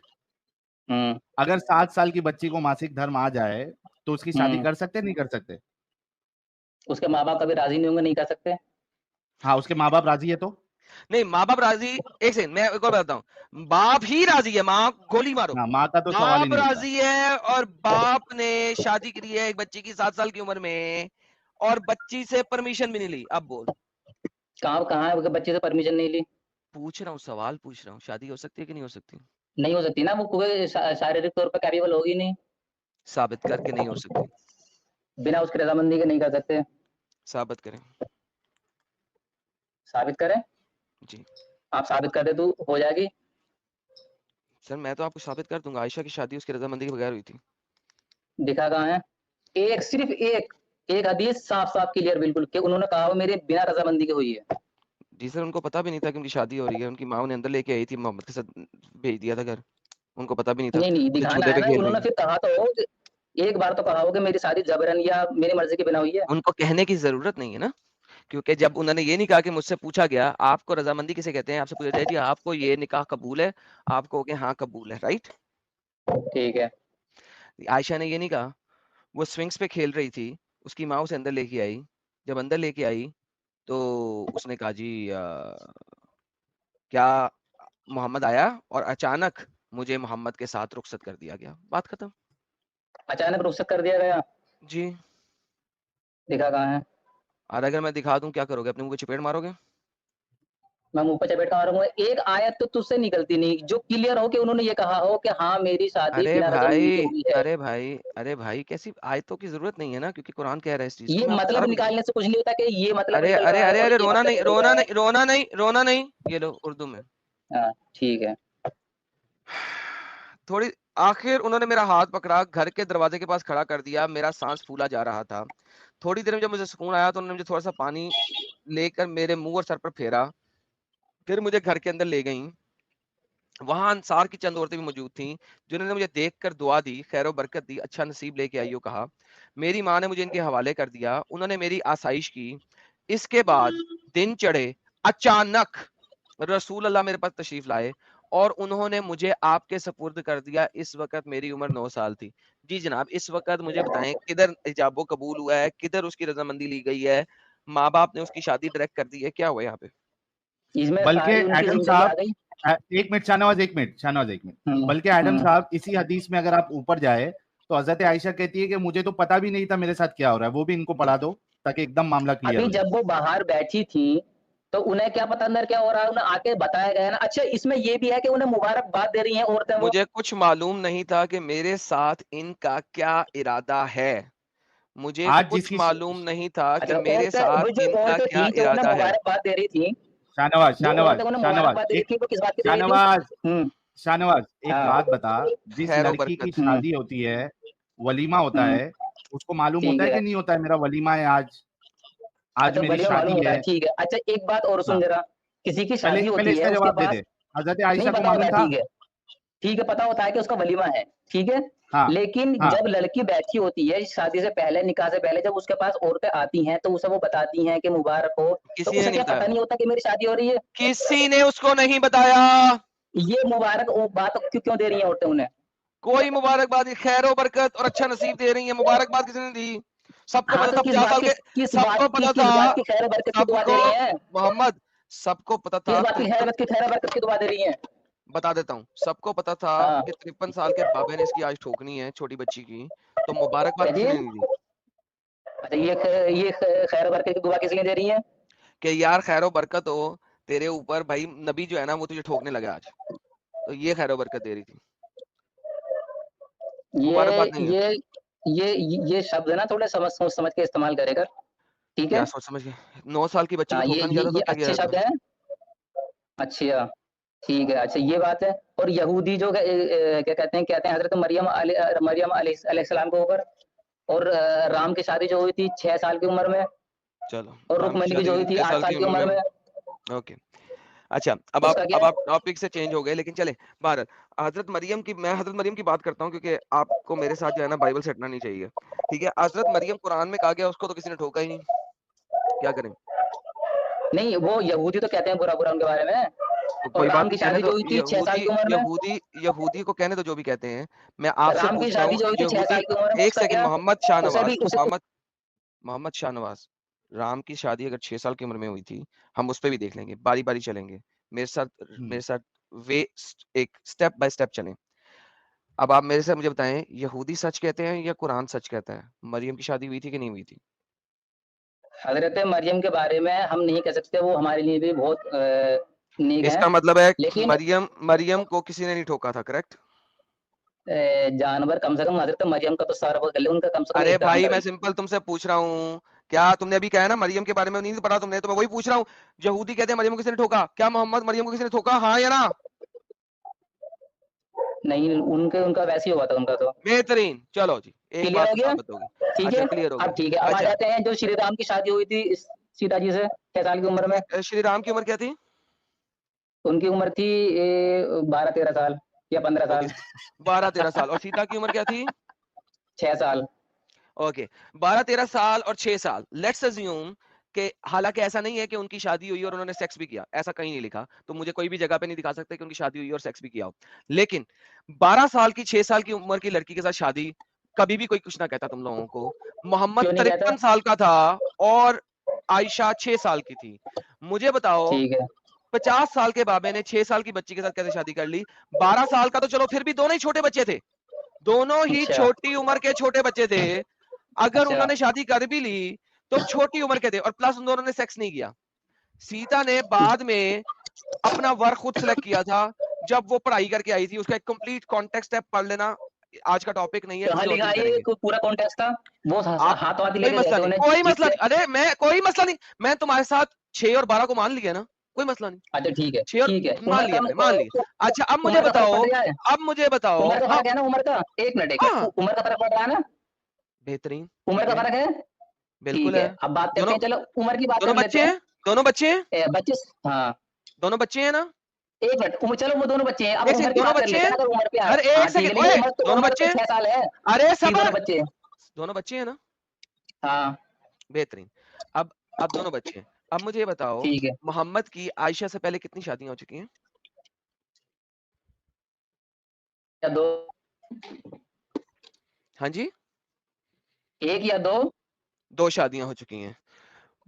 हम्म अगर 7 साल की बच्ची को मासिक धर्म आ जाए तो उसकी शादी हम्म कर सकते नहीं कर सकते? उसके माँ बाप कभी राजी नहीं होंगे, नहीं कर सकते। हाँ, उसके माँ बाप राजी है तो? नहीं, माँ बाप राजी, एक सेकंड मैं एक और बताता हूँ, बाप ही राजी है, माँ गोली मारो। हाँ, माँ का तो सवाल ही बाप नहीं उठता। राजी है और बाप ने शादी करी है एक बच्ची की 7 साल की उम्र में, और बच्ची से परमिशन भी नहीं ली। अब बोल। कहाँ कहाँ है, बच्चे से परमिशन नहीं ली? पूछ रहा हूँ, सवाल पूछ रहा हूँ, शादी हो सकती है कि नहीं हो सकती? नहीं हो सकती ना, वो कोई शारीरिक तौर पर कैपेबल होगी नहीं, साबित करके नहीं हो सकती। बिना उसकी रजामंदी के नहीं कर सकते। साबित करें। साबित करें? जी आप साबित कर दे तो हो जाएगी। सर, मैं तो आपको साबित कर दूंगा, आयशा की शादी उसकी रजामंदी के बगैर हुई थी। दिखा कहाँ है? एक, सिर्फ एक एक हदीस साफ साफ क्लियर बिल्कुल कि उन्होंने कहा वो मेरे बिना रजामंदी के हुई है। जी सर, उनको पता भी नहीं था कि उनकी शादी हो रही है। उनकी माँ उन्हें अंदर लेके आई थी, मोहम्मद के साथ भेज दिया था घर। उनको पता भी नहीं था। नहीं वो तो दिखाना झूले है पे ना, खेल रही उन्होंने है। फिर कहा तो हो कि एक बार तो कहा हो कि मेरी शादी जबरन या मेरी मर्जी के बिना हुई है। उनको कहने की ज़रूरत नहीं है ना, क्योंकि जब उन्होंने ये नहीं कहा कि मुझसे पूछा गया, आपको रज़ामंदी किसे कहते हैं? आपसे पूछा जाए जी आपको ये निकाह कबूल है? आप कहोगे हाँ कबूल है, राइट? ठीक है। आयशा ने ये नहीं कहा। वो स्विंग्स पे खेल रही थी, उसकी माँ उसे अंदर लेके आई। जब अंदर लेके आई तो उसने कहा जी क्या मोहम्मद आया और अचानक मुझे मोहम्मद के साथ रुखसत कर दिया गया। बात खत्म। अचानक रुखसत कर दिया गया, जी। दिखा कहाँ है? और अगर मैं दिखा दूं क्या करोगे? अपने मुंह पे चपेट मारोगे? मैं मुंह पे चपेट मारूंगा? एक आयत तो तुझसे निकलती नहीं जो क्लियर हो कि उन्होंने ये कहा हो कि हाँ मेरी शादी अरे बिना रजामंदी के भाई, हुई है। अरे भाई, अरे भाई, कैसी आयतों की जरूरत नहीं है ना, क्योंकि कुरान कह रहा है इस चीज को। ये मैं आपको मतलब सारा बता। निकालने से कुछ नहीं होता कि ये मतलब अरे निकल अरे रहा है अरे और अरे, ये रोना मतलब नहीं, निकल रोना रहा है। नहीं, रोना नहीं, रोना नहीं। ये लो उर्दू में। हाँ ठीक है। थोड़ी आखिर उन्होंने मेरा हाथ पकड़ा, घर के दरवाजे के पास खड़ा कर दिया। मेरा सांस फूला जा रहा था। थोड़ी देर में जब मुझे सुकून आया तो उन्होंने मुझे थोड़ा सा पानी लेकर मेरे मुंह और सर पर फेरा। फिर मुझे घर के अंदर ले गईं। वहां अंसार की चंद औरतें भी मौजूद थीं, जिन्होंने मुझे देखकर दुआ दी, खैर बरकत दी, अच्छा नसीब लेके आइयो कहा। मेरी माँ ने मुझे इनके हवाले कर दिया। उन्होंने मेरी आसाइश की। इसके बाद दिन चढ़े, अचानक रसूल अल्लाह मेरे पास तशरीफ लाए और उन्होंने मुझे आपके सपुर्द कर दिया। इस वक्त मेरी उम्र 9 साल थी। जी जनाब, इस वक्त मुझे बताएं किधर इजाबो कबूल हुआ है, किधर उसकी रजामंदी ली गई है? माँ बाप ने उसकी शादी डायरेक्ट कर दी है, क्या हुआ यहाँ पे? इसमें बल्कि सारी उनकी एडम जिंदगी आ साहब, गई। एक मिनट शाहनवाज, एक मिनट शाहनवाज, एक मिनट। हम्म, बल्कि एडम हम्म। साहब, इसी हदीस में अगर आप ऊपर जाए तो हजरत आयशा कहती है कि मुझे तो पता भी नहीं था मेरे साथ क्या हो रहा है। वो भी इनको पढ़ा दो ताकि एकदम मामला क्लियर अभी हो जाए। जब वो बाहर बैठी थी तो उन्हें क्या पता अंदर क्या हो रहा है, उन्हें आके बताया गया ना। अच्छा इसमें ये भी है कि उन्हें मुबारकबाद दे रही हैं औरतें वो। मुझे कुछ मालूम नहीं था कि मेरे साथ इनका क्या इरादा है। मुझे आज कुछ मालूम नहीं था कि अच्छा मेरे औरतें, वो साथ जो इनका औरतें क्या थी जो उन्हें इरादा है। मुबारकबाद दे रही थी, शाहनवाज, जो शाहनवाज, औरतें उन्हें शाहनवाज, मुबारकबाद दे रही एक थी वो किस बात की दे रही थी? शाहनवाज, हम्म। शाहनवाज, एक हाँ बात बता। जिस खैर लड़की बरकत। की शादी होती है, वलीमा होता हम्म, है, उसको मालूम ठीक होता है है। कि नहीं होता है मेरा वलीमा है आज, आज अच्छा मेरी वलीमा मालूम शादी होता है। है, ठीक है। अच्छा एक बात और सुन हाँ, जरा, किसी की पहले शादी पहले होती है इसका उसके जवाब दे पास दे। हजरत नहीं आयशा को पता होता मालूम है, था। ठीक है पता होता है कि उसका वलीमा है, ठीक है। हाँ, लेकिन हाँ। जब लड़की बैठी होती है शादी से पहले, निकाह से पहले, जब उसके पास औरतें आती हैं तो उसे वो बताती हैं कि मुबारक हो, तो किसी ने उसे नहीं क्या बताया। पता नहीं होता कि मेरी शादी हो रही है? किसी ने उसको नहीं बताया। ये मुबारक बात क्यों क्यों दे रही हैं औरतें उन्हें? कोई मुबारकबाद नहीं, खैर बरकत और अच्छा नसीब दे रही है। मुबारकबाद किसी ने दी? सबको हाँ पता तो था 50 साल के। सबको पता था। किस बात की खैर बरकत की दुआ दे सबको, रही हैं? मोहम्मद, सबको पता किस था बात की खैर बरकत की दुआ दे रही हैं? बता देता हूँ। सबको पता था हाँ कि 53 साल के बाबे ने इसकी आज ठोकनी है, छोटी बच्ची की। तो मुबारकबाद किसी चलिए। ने नहीं दी अच्छा ये खैर बरकत की दुआ किस लिए दे रही हैं? कि यार खैर बरकत हो तेरे ऊपर, भाई नबी जो है ना वो तुझे ठोकने लगा आज। तो ये खैर बरकत दे रही थी, ये मुबारकबाद नहीं है। ये ये शब्द है ना, थोड़े समझ सोच समझ के इस्तेमाल करेगा, ठीक क्या है। सोच समझ के? 9 साल की बच्ची को हाँ ठोका नहीं जाता तो ये क्या किया अच्छे शब्द जाता? हैं। अच्छा ठीक है। अच्छा ये बात है। और यहूदी जो क्या कहते हैं हजरत मरियम अलैहिस्सलाम के ऊपर, और राम की शादी जो हुई थी 6 साल की उम्र में, चलो, और राम की रुक्मणी की शादी जो हुई हुई थी थी 6 8 साल साल की की उम्र उम्र में। में, ओके। अच्छा, अब उसका क्या है? आप टॉपिक से चेंज हो गए, लेकिन चले बहरहाल। मैं हजरत मरियम की बात करता हूँ, क्योंकि आपको मेरे साथ जो है ना बाइबल से हटना नहीं चाहिए। ठीक है, हजरत मरियम कुरान में कहा गया, उसको तो किसी ने ठोका ही नहीं। क्या करें? नहीं वो यहूदी तो कहते हैं बुरा बुरा उनके बारे में। तो और कोई राम बात की नहीं, कहने शादी जो दो। हुई थी 6 साल यहूदी की उम्र में, यहूदी यहूदी को कहने दो जो भी कहते हैं। मैं आपसे राम की पूछ रहा शादी हूँ, जो हुई थी 6 यहूदी। साल की उम्र में, एक उसका सेकंड, क्या? मोहम्मद उसे शाहनवाज, भी उसे मोहम्मद शाहनवाज। राम की शादी अगर 6 साल की उम्र में हुई थी, हम उस पे भी देख लेंगे, बारी बारी चलेंगे। मेरे साथ वे एक स्टेप बाय स्टेप चलें। अब आप मेरे से मुझे बताएं, यहूदी सच कहते हैं या कुरान सच कहता है? मरियम की शादी हुई थी कि नहीं हुई थी? हजरत मरियम के बारे में हम नहीं कह सकते, वो हमारे लिए भी बहुत नेक है। इसका मतलब है लेकिन मरियम को किसी ने नहीं ठोका था, करेक्ट? जानवर कम से कम हजरत मरियम का तो सर वो गले, उनका कम से कम अरे एहतराम भाई, मैं करें। सिंपल तुमसे पूछ रहा हूँ। क्या तुमने अभी कहा है ना मरियम के बारे में नहीं पढ़ा तुमने? तो मैं वही पूछ रहा हूँ। यहूदी कहते हैं मरियम को किसी ने ठोका, क्या मोहम्मद मरियम को किसी ने ठोका, हाँ या ना? नहीं उनका वैसे ही हुआ था उनका तो। बेहतरीन, चलो जी, एक क्लियर बात हो तो गया? साबित होगी। ठीक अच्छा, है। क्लियर हो अब गया। ठीक है, अब आ अच्छा, जाते हैं जो श्री राम की शादी हुई थी सीता जी से 6 साल की उम्र में। श्री राम की उम्र क्या थी? उनकी उम्र थी 12-13 साल या 15 ओके, साल। 12-13 साल। और सीता की उम्र क्या थी? 6 साल। ओके, 12-13 साल और 6 साल। लेट्स अज्यूम कि हालांकि ऐसा नहीं है कि उनकी शादी हुई और उन्होंने सेक्स भी किया, ऐसा कहीं नहीं लिखा, तो मुझे कोई भी जगह पे नहीं दिखा सकते कि उनकी शादी हुई और सेक्स भी किया हो। लेकिन 12 साल की 6 साल की उम्र की लड़की के साथ शादी कभी भी कोई कुछ ना कहता तुम लोगों को। मोहम्मद क्यों नहीं कहता? 53 साल का था और आयशा 6 साल की थी। मुझे बताओ, ठीक है। 50 साल के बाबे ने 6 साल की बच्ची के साथ कैसे शादी कर ली? 12 साल का तो चलो फिर भी दोनों ही छोटे बच्चे थे, दोनों ही अच्छा। छोटी उम्र के छोटे बच्चे थे। अगर अच्छा। उन्होंने शादी कर भी ली तो छोटी उम्र के थे, और प्लस उन दोनों ने सेक्स नहीं किया। सीता ने बाद में अपना वर्क खुद सिलेक्ट किया था जब वो पढ़ाई करके आई थी। उसका एक कंप्लीट कॉन्टेक्स्ट है, पढ़ लेना, आज का टॉपिक नहीं है, कहाँ किसी और लिखा दिन है ये? करेंगे। पूरा कॉन्टेक्स्ट था वो आप हाथवादी कोई लेके गए मसला थे नहीं, उन्हें कोई मसला जिससे। नहीं, अरे मैं कोई मसला नहीं, मैं तुम्हारे साथ 6 और 12 को मान लिया ना, कोई मसला नहीं। अच्छा ठीक है, 6 और ठीक है। मान उम्र लिया का मैंने, मान लिया। अच्छा अब मुझे उम्र का फर्क बताओ, पड़ रहा है? अब मुझे बताओ, उम्र का हाँ फर्क है ना? उम्र का 1 मिनट 1 हाँ, मिनट, उम्र का फर्क पड़ रहा है ना? बेहतरीन, उम्र ठीक का है, फर्क है। बिल्कुल ठीक है। है, अब बात करते दोनों हैं, चलो उम्र की बात दोनों कर लेते बच्चे हैं। हैं, दोनों बच्चे हैं, बच्चे। हाँ। दोनों बच्चे हैं ना? 1 मिनट, उम्र, चलो वो दोनों बच्चे हैं, अब एक उम्र सेकंड, की दोनों बात कर बच्चे लेते हैं हैं, ना, अगर उम्र पे आ रहा अरे है। हाँ एक ठीक है, सेकंड, लेकिन ओए, उम्र तो, दोनों उम्र बच्चे तो हैं, 6 साल है। अरे ठीक, दोनों सबर, बच्चे हैं। दोनों बच्चे हैं ना? हाँ बेहतरीन। अब दोनों बच्चे हैं। अब मुझे ये बताओ, ठीक है। मोहम्मद की आयशा से पहले कितनी शादियां हो चुकी हैं? या 2? हाँ जी, 1 या 2? 2 शादियां हो चुकी हैं।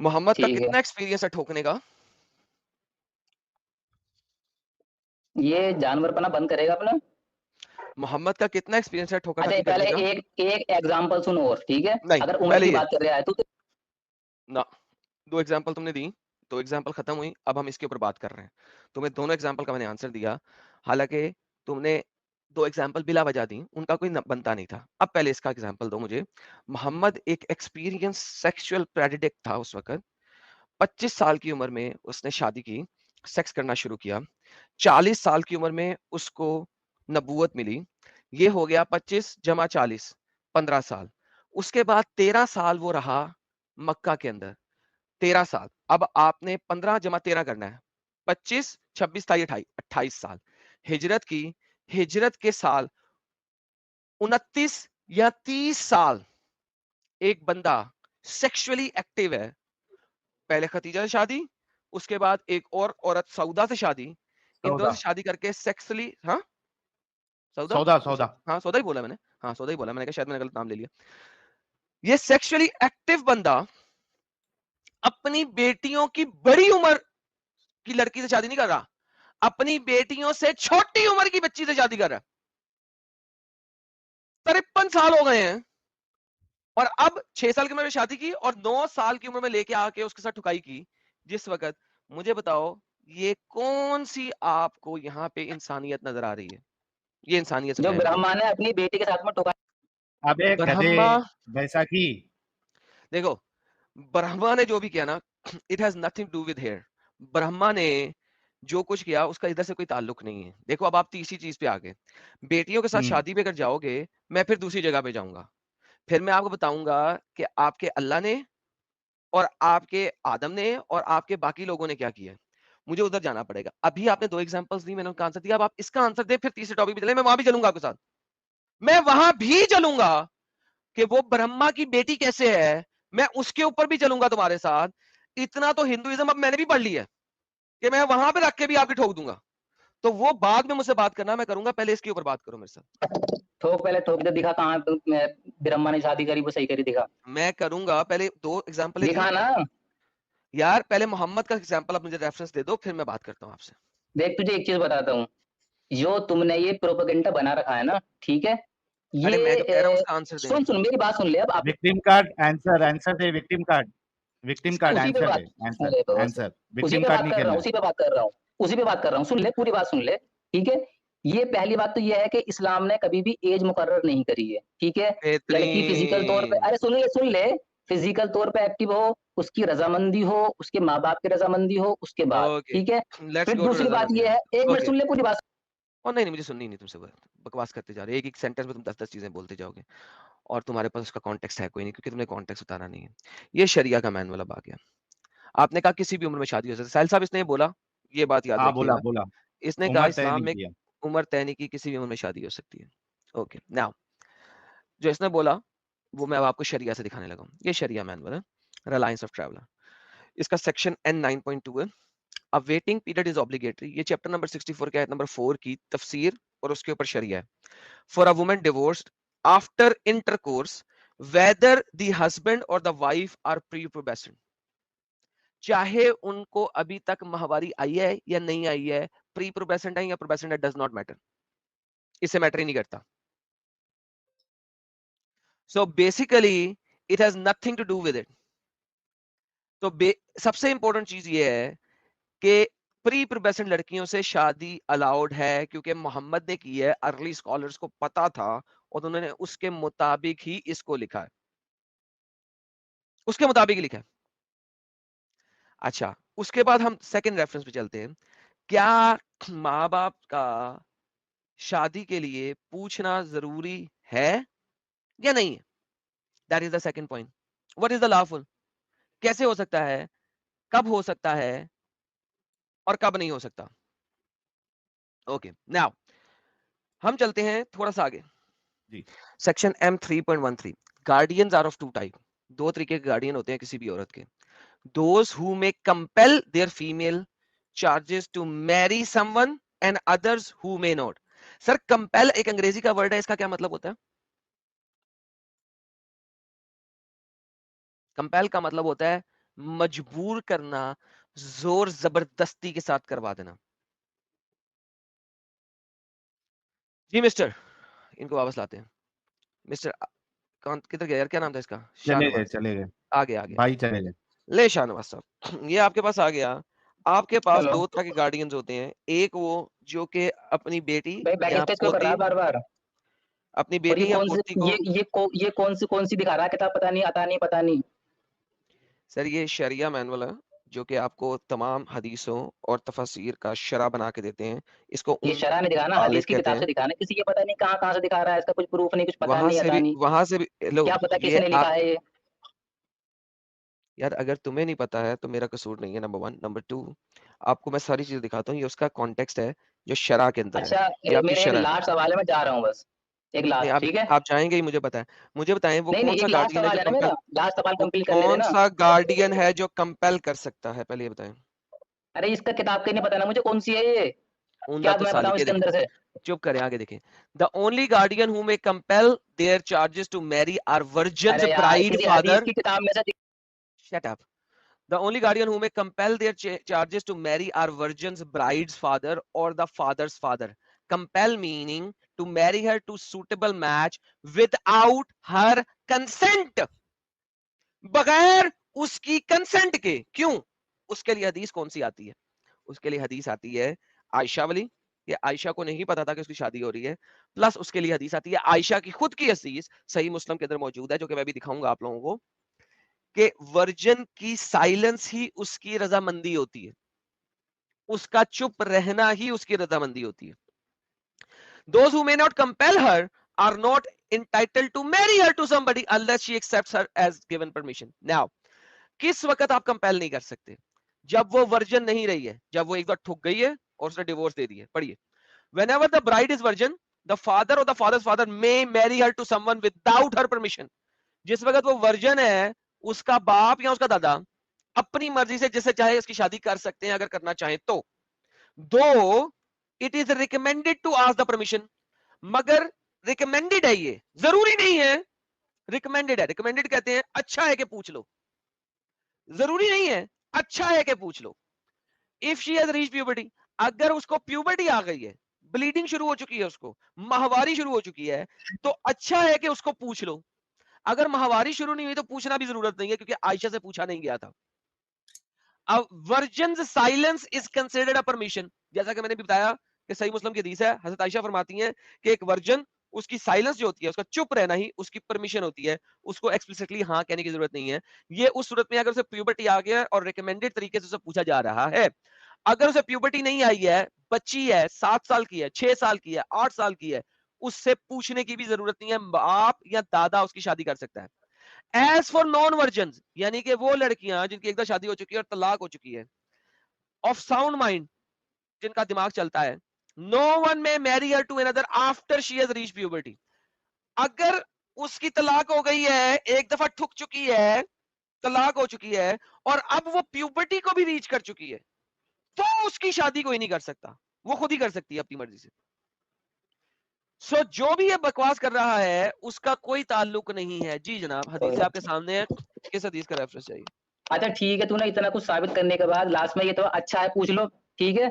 मोहम्मद का ठीक है। कितना एक्सपीरियंस है ठोकने का? ये जानवरपना बंद करेगा अपना। मोहम्मद का कितना एक्सपीरियंस है ठोका अच्छा ठाकी पहले करने का? एक एक एग्जांपल सुनो और, ठीक है? नहीं, अगर उम्र पहले की ये बात कर रहा है तो ना, 2 एग्जांपल तुमने दी, 2 एग्जांपल खत्म हुई, अब हम इसके ऊपर बात कर रहे हैं। तुम्हें दोनों एग्जांपल का मैंने आंसर दिया, हालांकि तुमने 2 एग्जांपल बिला वजह दी, उनका कोई बनता नहीं था। अब पहले इसका एग्जांपल दो मुझे। मोहम्मद एक एक्सपीरियंस सेक्सुअल प्रेडिक्ट था उस वक्त, 25 साल की उम्र में उसने शादी की, सेक्स करना शुरू किया। 40 साल की उम्र में उसको नबूवत मिली। ये हो गया 25 जमा 40, 15 साल। उसके बाद 13 साल वो रहा मक्का के अंदर, 13 साल। अब आपने 15 जमा 13 करना है, 25, 26, 28, 28 साल हिजरत की। हिजरत के साल 29 या 30 साल एक बंदा सेक्सुअली एक्टिव है। पहले खतीजा से शादी, उसके बाद एक और औरत सऊदा से शादी, इन दोनों सौदा से शादी करके सेक्सुअली, हाँ सऊदा, सौदा सौदा हाँ सौदा ही बोला मैंने, हाँ सौदा ही बोला मैंने, कहा शायद मैंने गलत नाम ले लिया। ये सेक्सुअली एक्टिव बंदा अपनी बेटियों की बड़ी उम्र की लड़की से शादी नहीं कर रहा, अपनी बेटियों से छोटी उम्र की बच्ची से शादी कर रहा है। 53 साल हो गए हैं और अब 6 साल की उम्र में शादी की और 9 साल की उम्र में लेके आके उसके साथ ठुकाई की। जिस वक्त, मुझे बताओ, ये कौन सी आपको यहाँ पे इंसानियत नजर आ रही है? ये इंसानियत जो समझाए मुझे। ब्रह्मा ने अपनी बेटी के साथ में ठोका। अबे गधे ब्रह्मा, बैसाखी देखो, ब्रह्मा ने जो भी किया ना, it has nothing to with here. Brahma ने जो कुछ किया उसका इधर से कोई ताल्लुक नहीं है। देखो अब आप तीसरी चीज पे आ गए, बेटियों के साथ शादी पे अगर जाओगे, मैं फिर दूसरी जगह पे जाऊंगा, फिर मैं आपको बताऊंगा कि आपके अल्लाह ने और आपके आदम ने और आपके बाकी लोगों ने क्या किया है। मुझे उधर जाना पड़ेगा। अभी आपने 2 एग्जांपल्स दी, मैंने उनका आंसर दिया, अब आप इसका आंसर दे, फिर तीसरे टॉपिक पे चले, मैं वहां भी चलूंगा आपके साथ, मैं वहां भी चलूंगा कि वो ब्रह्मा की बेटी कैसे है, मैं उसके ऊपर भी चलूंगा तुम्हारे साथ। इतना तो हिंदुइज्म अब मैंने भी पढ़ लिया है कि मैं वहां पे रख के भी आपकी ठोक दूंगा। तो वो बाद में मुझसे बात करना, मैं करूंगा, पहले इसके ऊपर बात करो मेरे साथ। ठोक, पहले ठोक दे, दिखा कहाँ ब्रह्मा ने शादी करी वो सही करी, दिखा। मैं करूंगा, पहले 2 एग्जांपल दी दिखा ना। यार, पहले मोहम्मद का एग्जांपल आप मुझे रेफरेंस दे दो, फिर मैं बात करता हूं आपसे। देख तुझे एक चीज बताता हूँ, जो तुमने ये प्रोपेगेंडा बना रखा है ना, ठीक है? अरे मैं जो कह रहा हूं ये उसका आंसर दे। सुन सुन मेरी बात सुन ले, अब आप विक्टिम कार्ड आंसर आंसर दे विक्टिम कार्ड उसी पे आंसर बात। दे आंसर अरे बस, आंसर उसी विक्टिम पे कार्ड बात नहीं कर रहा खेलना हूँ, है। उसी पे बात कर रहा हूँ, उसी पे बात कर रहा हूँ। सुन ले, पूरी बात सुन ले, ठीक है? ये पहली बात तो ये है कि इस्लाम ने कभी भी एज मुकर्रर नहीं करी है, ठीक है? लड़की फिजिकल तौर पे, बेहतरीन। अरे सुन ले, फिजिकल तौर पे एक्टिव हो, उसकी रजामंदी हो, उसके माँ बाप की रजामंदी हो, उसके बाद, ओके, ठीक है? लेट्स फिर गो टू दूसरी बात रजामंदी। ये है, 1 मिनट ओके, सुन ले पूरी बात। और नहीं नहीं, मुझे सुननी नहीं तुमसे, बकवास करते जा रहे हो, एक एक सेंटेंस में तुम 10-10 चीजें बोलते जाओगे और तुम्हारे पास उसका कॉन्टेक्स्ट है कोई नहीं, क्योंकि तुमने कॉन्टेक्स्ट उतारा नहीं है। ये शरिया का मैनुअल अब आ गया। आपने कहा किसी भी उम्र में शादी हो सकती है। साहिल साहब इसने बोला, ये बात याद हाँ बोला रखिएगा, बोला इसने कहा उम्र तय इस्लाम नहीं में किया। उम्र तय नहीं की, किसी भी उम्र में शादी हो सकती है। ओके, नाउ जो इसने बोला वो मैं अब आपको शरिया से दिखाने लगा हूं। ये शरिया मैनुअल है, रिलायंस ऑफ ट्रैवलर, इसका सेक्शन N 9.2 है। अ वेटिंग पीरियड इज ऑब्लिगेटरी। ये चैप्टर नंबर 64 के आयत नंबर 4 की तफसीर और उसके ऊपर शरिया है। For a woman divorced after intercourse whether the husband or the wife are pre probation, चाहे उनको अभी तक माहवारी आई है या नहीं आई है, प्री प्रोबेसेंट है या प्रोबेसेंट है, डज नॉट मैटर, इससे मैटर ही नहीं करता। So basically it has nothing to do with it. तो सबसे इंपॉर्टेंट चीज ये है कि प्री प्रोबेसेंट लड़कियों से शादी अलाउड है, क्योंकि मोहम्मद ने की है, अर्ली स्कॉलर्स को पता था और उन्होंने उसके मुताबिक ही इसको लिखा है, उसके मुताबिक ही लिखा है। अच्छा, उसके बाद हम सेकंड रेफरेंस पे चलते हैं। क्या माँ बाप का शादी के लिए पूछना जरूरी है या नहीं है? That is the second point. What is the lawful, कैसे हो सकता है, कब हो सकता है और कब नहीं हो सकता। ओके, नाउ हम चलते हैं थोड़ा सा आगे। G section M 3.13, guardians are of two type. दो तरीके के गार्डियन होते हैं किसी भी औरत के। Those who may compel their female charges to marry someone and others who may not. Sir compel एक अंग्रेजी का वर्ड है, इसका क्या मतलब होता है? कंपेल का मतलब होता है मजबूर करना, जोर जबरदस्ती के साथ करवा देना। जी मिस्टर, इनको वापस लाते हैं। मिस्टर कौन किधर गया यार, क्या नाम था इसका? शाहनवाज। चले गए आ गया भाई चले गए। ले शाहनवाज साहब, ये आपके पास आ गया। आपके पास हेलो दो तरह के गार्डियंस होते हैं, एक वो जो कि अपनी बेटी भाई, बैक या स्पेस क्यों कर रहा पोती, है बार बार? अपनी और ये बेटी या कौन सी पोती को। ये कौन सी दिखा रहा है किताब? पता नहीं, आता नहीं, पता नहीं। सर ये शरिया मैनुअल है जो कि आपको तमाम हदीसों और तफसीर का शरा बना के देते हैं। इसको ये शरह नहीं दिखाना, बालिग हदीस की कहते किताब हैं। से दिखाना। किसी ये पता नहीं कहाँ से दिखा रहा है, इसका कुछ प्रूफ नहीं, कुछ पता नहीं, आता नहीं। वहां से भी लो, क्या पता ये किसने आप लिखा है ये? यार अगर तुम्हें नहीं पता है तो मेरा कसूर नहीं है, नंबर 1। नंबर 2, आपको मैं सारी चीजें दिखाता हूँ, ये उसका कॉन्टेक्स्ट है जो शरा के अंदर है। अच्छा, ये आपकी मेरे एक शरा है। लास्ट सवाल है, मैं जा रहा हूँ बस। एक नहीं, लास्ट, ठीक है? आप जाएंगे ही, मुझे पता है। मुझे बताएं वो नहीं कौन नहीं, सा एक लास्ट गार्डियन है जो सवाल है ना मेरा, कंपेल, लास्ट सवाल वो कंप्लीट कर लेते कौन ना। सा गार्डियन है जो कंपेल कर सकता है, पहले ये बताएं। अरे इसका किताब का ही नहीं पता ना मुझे, कौन सी है ये? उमदा क्या तो मैं बताऊं सालिक है, इसके देखें, अंदर से? चुप करें, आगे देखें। The only guardian who may compel their charges to marry are virgins अरे यार, ब्राइड किसी हदीस फादर। की किताब में से shut up. The only guardian who may compel their charges to marry are virgin's bride's father or the father's father. Compel meaning to marry her to suitable match without her consent. बगैर उसकी consent के। क्यों? उसके लिए हदीस कौन सी आती है? उसके लिए हदीस आती है आयशा वाली। ये आयशा को नहीं पता था कि उसकी शादी हो रही है, प्लस उसके लिए हदीस आती है आयशा की खुद की हदीस, सही मुस्लिम के अंदर मौजूद है, जो कि मैं भी दिखाऊंगा आप लोगों को, कि वर्जन की साइलेंस ही उसकी रजामंदी होती है, उसका चुप रहना ही उसकी रजामंदी होती है। Those who may not compel her are not entitled to marry her to somebody unless she accepts her as given permission. Now, किस वक्त आप कंपेल नहीं कर सकते? जब वो वर्जन नहीं रही है, जब वो एक बार ठुक गई है और उसने डिवोर्स दे दी है। पढ़िए, whenever the bride is virgin, the father or the father's father may marry her to someone without her permission. जिस वक्त वो वर्जन है, उसका बाप या उसका दादा अपनी मर्जी से जिससे चाहे उसकी शादी कर सकते हैं, अगर करना चाहे तो। Though it is recommended to ask the permission, मगर रिकमेंडेड है, ये जरूरी नहीं है, रिकमेंडेड है। रिकमेंडेड कहते हैं अच्छा है कि पूछ लो, जरूरी नहीं है, अच्छा है कि पूछ लो। If she has reached puberty, अगर उसको प्यूबर्टी आ गई है, ब्लीडिंग शुरू हो चुकी है, उसको माहवारी शुरू हो चुकी है, तो अच्छा है कि उसको पूछ लो। अगर माहवारी शुरू नहीं हुई तो पूछना भी जरूरत नहीं है, क्योंकि आयशा से पूछा नहीं गया था। अब virgins silence is considered a permission, जैसा कि मैंने भी बताया कि सही मुस्लिम की हदीस है, हजरत आयशा फरमाती हैं कि एक वर्जन, उसकी साइलेंस जो होती है, उसका चुप रहना ही उसकी परमिशन होती है, उसको एक्सप्लिसिटली हाँ कहने की जरूरत नहीं है। ये उस सूरत में अगर उसे प्यूबर्टी आ गया और रिकमेंडेड तरीके से उसे पूछा जा रहा है। अगर उसे प्यूबर्टी नहीं आई है, बच्ची है, 7 साल की है, 6 साल की है, 8 साल की है, उससे पूछने की भी जरूरत नहीं है, बाप या दादा उसकी शादी कर सकता है। एज फॉर नॉन वर्जन, यानी कि वो लड़कियां जिनकी एक दफा शादी हो चुकी है और तलाक हो चुकी है, ऑफ साउंड माइंड, जिनका दिमाग चलता है, no one may marry her to another after she has reached puberty. अगर उसकी तलाक हो गई है, एक दफा ठुक चुकी है, तलाक हो चुकी है, और अब वो प्यूबर्टी को भी रीच कर चुकी है, तो उसकी शादी कोई नहीं कर सकता, वो खुद ही कर सकती है अपनी मर्जी से। सो जो भी ये बकवास कर रहा है उसका कोई ताल्लुक नहीं है। जी जनाब, हदीस आपके सामने है, किस हदीस का रेफरेंस चाहिए? अच्छा ठीक है, तूने इतना कुछ साबित करने के बाद लास्ट में ये तो अच्छा है पूछ लो, ठीक है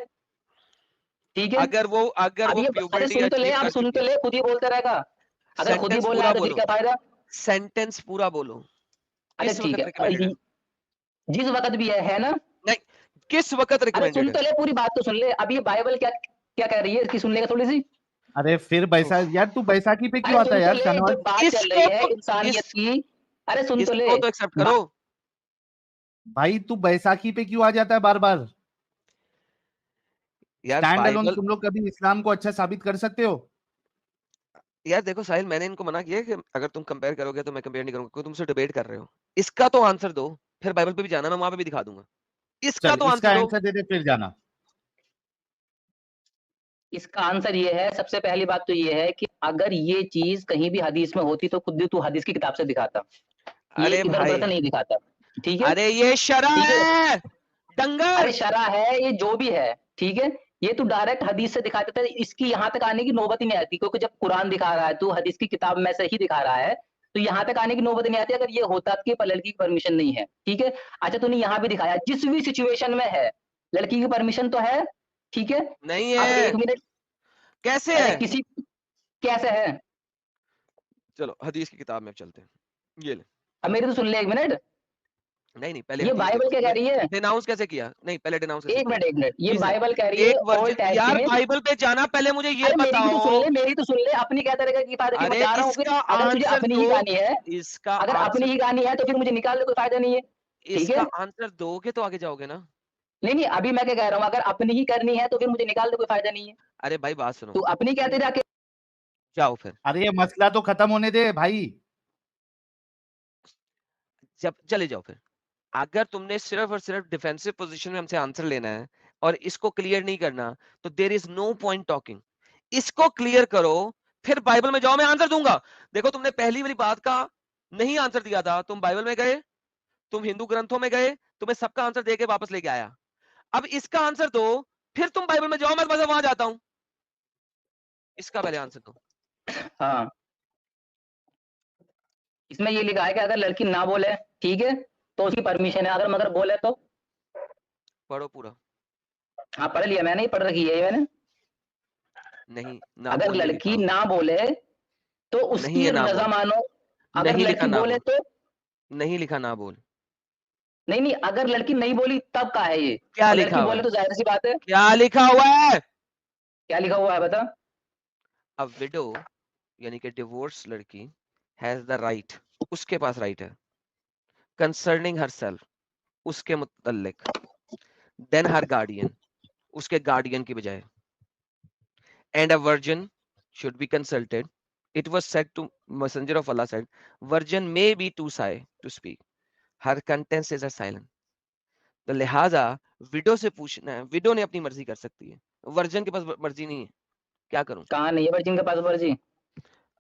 ठीक है। अगर वो अब ये अरे प्यूबर्टी सुन तो ले, अचीव अब कर सुन चुकी तो है, ले, खुद ही बोलते रहेगा। अगर खुद ही सेंटेंस बोल रहा पूरा है तो फिर बोलो, क्या फायदा। सेंटेंस पूरा बोलो। अच्छा किस ठीक वक्त है, रिकमेंडेड है? जिस वक्त भी है ना। नहीं, किस वक्त अरे रिकमेंडेड सुन है? तो ले, पूरी बात तो सुन ले। अब ये बाइबल क्या क्या कह रही है, इसकी सुन लेगा थोड़ी सी। अरे फिर यार तू बैसाखी पे क्यों अरे आता सुन है तो यार ले, शनवाज? जो बात चल इसको रही है तो इंसानियत इस की। अरे सुन तो ले। इसको तो एक्सेप्ट करो भाई तू बैसाखी पे क्यों आ जाता है बार बार? यार। स्टैंड अलोन बाइबल, तुम लोग कभी इस्लाम को अच्छा साबित कर सकते हो? यार देखो साहिल, मैंने इनको मना किया है कि अगर तुम कंपेयर करोगे तो मैं कंपेयर नहीं करूंगा, क्योंकि तुमसे डिबेट कर रहे हो। इसका तो आंसर दो, फिर बाइबल पे भी जाना, मैं वहां पे भी दिखा दूंगा। इसका चल तो इसका आंसर दो। आंसर दे दे फिर जाना। इसका आंसर ये है, सबसे पहली बात तो ये है कि अगर ये चीज कहीं भी हदीस में होती तो खुद भी तू हदीस की किताब से दिखाता, ये अरे इधर उधर भाई, से नहीं दिखाता। ठीक है अरे ये शरा ठीक है। है, अरे डंगर। शरा है, ये जो भी है, ठीक है। ये तू डायरेक्ट हदीस से दिखा देता है, इसकी यहाँ तक आने की नौबत ही नहीं आती, क्योंकि जब कुरान दिखा रहा है तू हदीस की किताब में से ही दिखा रहा है, तो यहाँ तक आने की नौबत नहीं आती अगर ये होता कि लड़की की परमिशन नहीं है। ठीक है। अच्छा तूने यहाँ भी दिखाया, जिस भी सिचुएशन में है लड़की की परमिशन तो है। ठीक है। नहीं अब है, 1 मिनट। कैसे अरे है? किसी, कैसे है। चलो हदीस की किताब में अब चलते हैं, ये ले। अब मेरी तो सुन ले 1 मिनट। नहीं नहीं, पहले ये हदीस बाइबल देखो क्या कह तुमने रही है। डिनाउंस कैसे किया। नहीं, पहले डिनाउंस कैसे 1 किया। मिनट 1 मिनट, ये जी बाइबल कह रही है एक ओल्ड वर्जन, यार टेस्टामेंट। बाइबल पे जाना, पहले मुझे ये अरे मेरी भी तो सुन बताओ। ले, मेरी तो सुन ले, अपनी कहता रहेगा कि फायदा की मैं अरे जा रहा हूँ फिर। इसका अगर तुझे आंसर अपनी दो, ही गानी है, इसका अगर अपनी आंसर, ही गानी है तो फिर मुझे निकाल दे, कोई फायदा नहीं है। ठीक इसका है। आंसर दोगे तो आगे जाओगे ना। नहीं नहीं, अभी मैं क्या कह रहा हूँ, अगर अपनी ही करनी है तो फिर मुझे निकाल दे, कोई फायदा नहीं है। अरे भाई बात सुनो, तू अपनी कहते जाके। जाओ फिर। अरे ये मसला तो खत्म होने दे भाई। जब चले जाओ फिर। अगर तुमने सिर्फ और सिर्फ डिफेंसिव पोजीशन में हमसे आंसर लेना है और इसको क्लियर नहीं करना, तो there is no point talking. इसको क्लियर करो, फिर बाइबल में जाओ, मैं आंसर दूंगा। देखो तुमने पहली वाली बात का नहीं आंसर दिया था, तुम बाइबल में गए, तुम हिंदू ग्रंथों में गए, तुम्हें सबका आंसर देके वापस लेके आया। अब इसका आंसर दो, फिर तुम बाइबल में जाओ, मैं बस वहां जाता हूं। इसका पहले आंसर दो। हाँ, इसमें ये लिखा है कि अगर लड़की ना बोले, ठीक है, तो उसकी परमिशन है। अगर मगर बोले तो। पढ़ो पूरा। हाँ पढ़ लिया मैंने, ही पढ़ रखी है ये मैंने। नहीं, ना अगर बोल नहीं लिखा, लड़की ना बोले तो नहीं उसकी है ना रजा बोल, मानो। अगर नहीं लिखा लड़की ना बोले बोल, तो। नहीं लिखा ना बोल। नहीं नहीं, अगर लड़की नहीं बोली तब का है ये। क्या और लिखा लड़की हुआ बोले है? तो जाहिर सी बात है। क्या लिखा हुआ है? क्या लिखा हुआ है बता। अ विडो, यानी कि डिवोर्स लड़की, हैज द राइट, उसके पास राइट है, कंसर्निंग हरसेल्फ, उसके मुतल्लिक, देन हर गार्डियन, उसके गार्डियन की बजाय, and a virgin should be consulted. It was said to messenger of Allah said, virgin may be too shy to speak, her contents is a silent. तो लिहाजा window से पूछना है, window ने अपनी मर्जी कर सकती है, वर्जन के पास मर्जी नहीं है। क्या करूं? कहाँ नहीं है वर्जिन के पास वर्जी।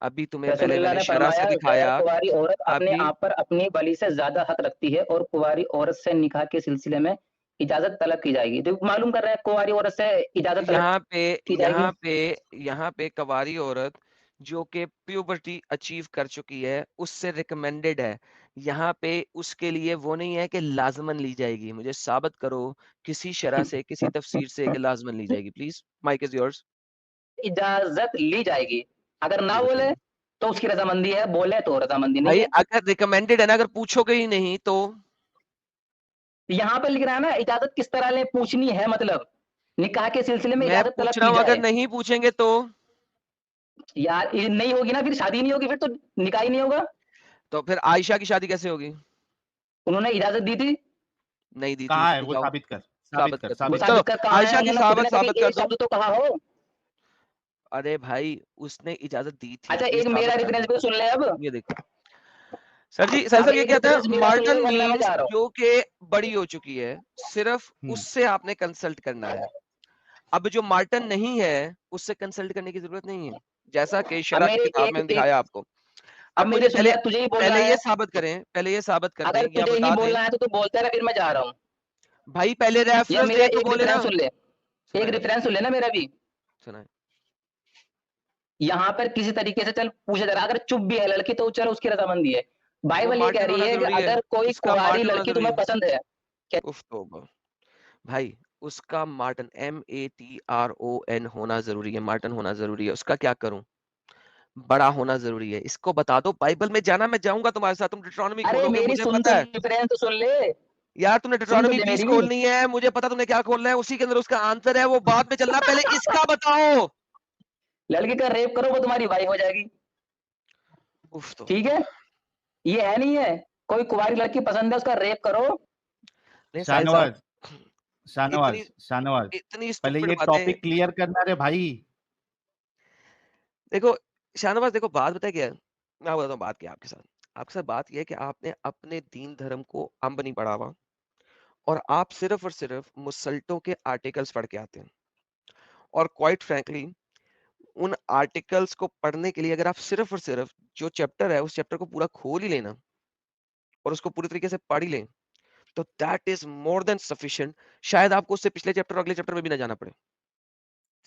अभी तुम्हें पहले रसूलुल्लाह मैंने ने शरा से फरमाया, गैर दिखाया। कुंवारी औरत अपने अभी आप पर अपनी बली से ज्यादा हक रखती है और कुंवारी औरत से निकाह के सिलसिले में इजाजत तलब की जाएगी। तो मालूम कर रहे हैं कुंवारी औरत से इजाजत तलब यहाँ पे की जाएगी। यहाँ पे कवारी औरत जो कि प्यूबर्टी अचीव कर चुकी है उससे रिकमेंडेड है। यहाँ पे उसके लिए वो नहीं है कि लाजमन ली जाएगी। मुझे साबित करो किसी शरा से, किसी तफसीर से कि लाजमन ली जाएगी। Please, mic is yours. इजाजत ली जाएगी। अगर ना जी बोले बताइए तो उसकी रजामंदी है, बोले तो रजामंदी नहीं भाई। है। अगर रिकमेंडेड है ना, अगर पूछोगे ही नहीं तो यहाँ पे लिख रहा है ना, इजाजत किस तरह ले पूछनी है, मतलब निकाह के सिलसिले में मैं इजाजत तलब पूछ रहा की हूँ, अगर जाए। नहीं पूछेंगे तो यार ये नहीं होगी ना, फिर शादी नहीं होगी, फिर तो निकाह ही नहीं होगा। फिर आयशा की शादी कैसे होगी? उन्होंने इजाजत दी थी। नहीं दी थी, कहाँ है तो वो? जाओ साबित कर, साबित साबित कर, कर वो दो। साबित कर। चलो साबित कर कहाँ है, आयशा की उन्होंने खुद साबित ने कभी साबित कर एक दो। शब्द तो कहा हो। अरे भाई उसने इजाजत दी थी, अच्छा ये एक साबित मेरा कर रेफरेंस दो। भी सुन ले अब। ये देखो, सर जी, सर अब साहब ये एक कहते हैं reference मेरा मार्टन सुनिए, वरना मैं मीम्स जा रहा हूँ। जो कि बड़ी हो चुकी है, सिर्फ हम्म। उससे आपने कंसल्ट करना है। अब जो मार्टन नहीं है, उससे कंसल्ट करने की जरूरत नहीं है, जैसा कि अब शरा की मेरी किताब एक में दिखाया आपको। अब अब मेरे मुझे सुन पहले ले, तुझे ही बोलना पहले है। ये साबित करें, पहले ये साबित कर दें अगर या तुझे ही बता दें। बोलना है तो तू बोलता रह, फिर मैं जा रहा हूँ। भाई पहले या रेफरेंस मेरा दे तो एक बोले ना। रेफरेंस सुन ले, एक सुनाए रेफरेंस सुन ले ना मेरा भी। सुनाए। यहाँ पर किसी तरीके से चल पूछा जा रहा, अगर चुप भी है लड़की तो चल उसकी रजामंदी है। वो बाइबल ये कह मार्टन रही होना है कि जरूरी है, अगर कोई उसका कुंवारी मार्टन होना लड़की जरूरी तुम्हें है। पसंद है, उफ तौबा। भाई उसका मार्टन MATRON होना जरूरी है, मार्टन होना जरूरी है। उसका क्या करूं? बड़ा होना जरूरी है। इसको बता दो। बाइबल में जाना, मैं जाऊंगा तुम्हारे साथ। तुम डिट्रोनॉमी अरे खोलोगे, मेरी मुझे सुन पता तो है रेफरेंस तो सुन ले, यार। तुमने सुन तो डिट्रोनॉमी ले 20 मेरी। खोलनी है, मुझे पता तुमने क्या खोलना है। उसी के अंदर उसका आंसर है, वो बाद में चलना। पहले इसका बताओ। लड़की का रेप करो वो तुम्हारी वाइफ हो जाएगी, उफ तो ठीक है? ये है नहीं है, कोई कुंवारी लड़की पसंद है उसका रेप करो। नहीं साहिल साहब, शाहनवाज शाहनवाज इतनी शाहनवाज इतनी पहले स्टूपिड ये बातें। टॉपिक क्लियर करना रे भाई। देखो शाहनवाज, देखो बात पता है क्या है? मैं आपको बताता हूँ बात क्या है आपके साथ बात यह है कि आपने अपने दीन धर्म को अंब नहीं पढ़ा हुआ, और आप सिर्फ और सिर्फ मुसल्टों के आर्टिकल्स पढ़ के आते हैं। और क्वाइट फ्रैंकली, उन आर्टिकल्स को पढ़ने के लिए अगर आप सिर्फ और सिर्फ जो चैप्टर है उस चैप्टर को पूरा खोल ही लेना और उसको पूरी तरीके से पढ़ ही लें, तो that is more than sufficient. शायद आपको उससे पिछले चैप्टर और अगले चैप्टर में भी ना जाना पड़े,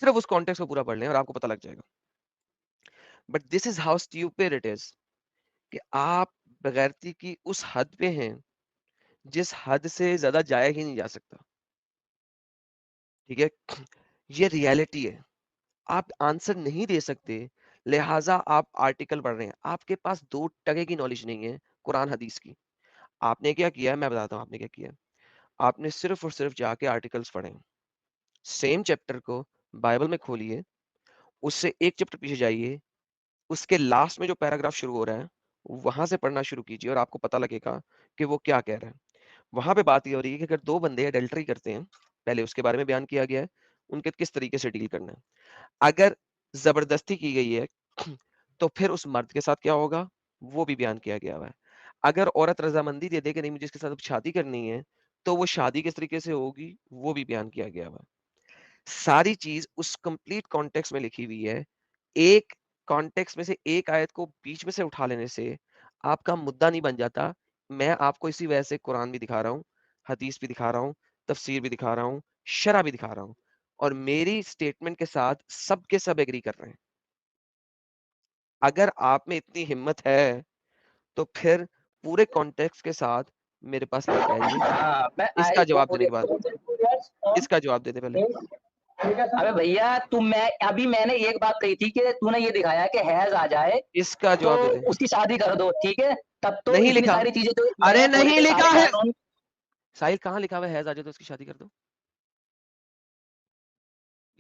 सिर्फ उस कॉन्टेक्स्ट को पूरा पढ़ लें और आपको पता लग जाएगा। But this is how stupid it is कि आप बगैरती की उस हद पे हैं जिस हद से ज्यादा जाया ही नहीं जा सकता। ठीक है, ये रियलिटी है। आप आंसर नहीं दे सकते, लिहाजा आप आर्टिकल पढ़ रहे हैं। आपके पास 2% की नॉलेज नहीं है कुरान हदीस की। आपने क्या किया है, मैं बताता हूँ आपने क्या किया है। आपने सिर्फ और सिर्फ जाके आर्टिकल्स पढ़े, सेम चैप्टर को बाइबल में खोलिए, उससे एक चैप्टर पीछे जाइए, उसके लास्ट में जो पैराग्राफ शुरू हो रहा है वहां से पढ़ना शुरू कीजिए और आपको पता लगेगा कि वो क्या कह रहा है। वहां पे बात ये हो रही है कि अगर दो बंदे अडल्टरी करते हैं, पहले उसके बारे में बयान किया गया है, उनके किस तरीके से डील करना है। अगर जबरदस्ती की गई है तो फिर उस मर्द के साथ क्या होगा वो भी बयान किया गया हुआ है। अगर औरत रजामंदी दे दे कि नहीं मुझे इसके साथ अब शादी करनी है, तो वो शादी किस तरीके से होगी वो भी बयान किया गया हुआ है। सारी चीज उस कंप्लीट कॉन्टेक्स्ट में लिखी हुई है। एक कॉन्टेक्स्ट में से एक आयत को बीच में से उठा लेने से आपका मुद्दा नहीं बन जाता। मैं आपको इसी वजह से कुरान भी दिखा रहा हूँ, हदीस भी दिखा रहा हूँ, तफसीर भी दिखा रहा हूँ, शरा भी दिखा रहा हूँ, और मेरी स्टेटमेंट के साथ सब के सब एग्री कर रहे हैं। अगर आप में इतनी हिम्मत है तो फिर पूरे कॉन्टेक्स्ट के साथ मेरे पास लेके आइए। हाँ, मैं इसका जवाब देने के बाद इसका जवाब दे दे पहले। अबे भैया मैंने एक बात कही थी कि तूने ये दिखाया कि हैज आ जाए इसका तो जवाब दे दे। उसकी शादी कर दो, ठीक है? तब तो नहीं इतनी लिखा। सारी चीजें तो अरे मैं बोले नहीं थे, लिखा सारे है कानून। साहिल, कहाँ लिखा हुआ है हैज आ जाए तो उसकी शादी कर दो?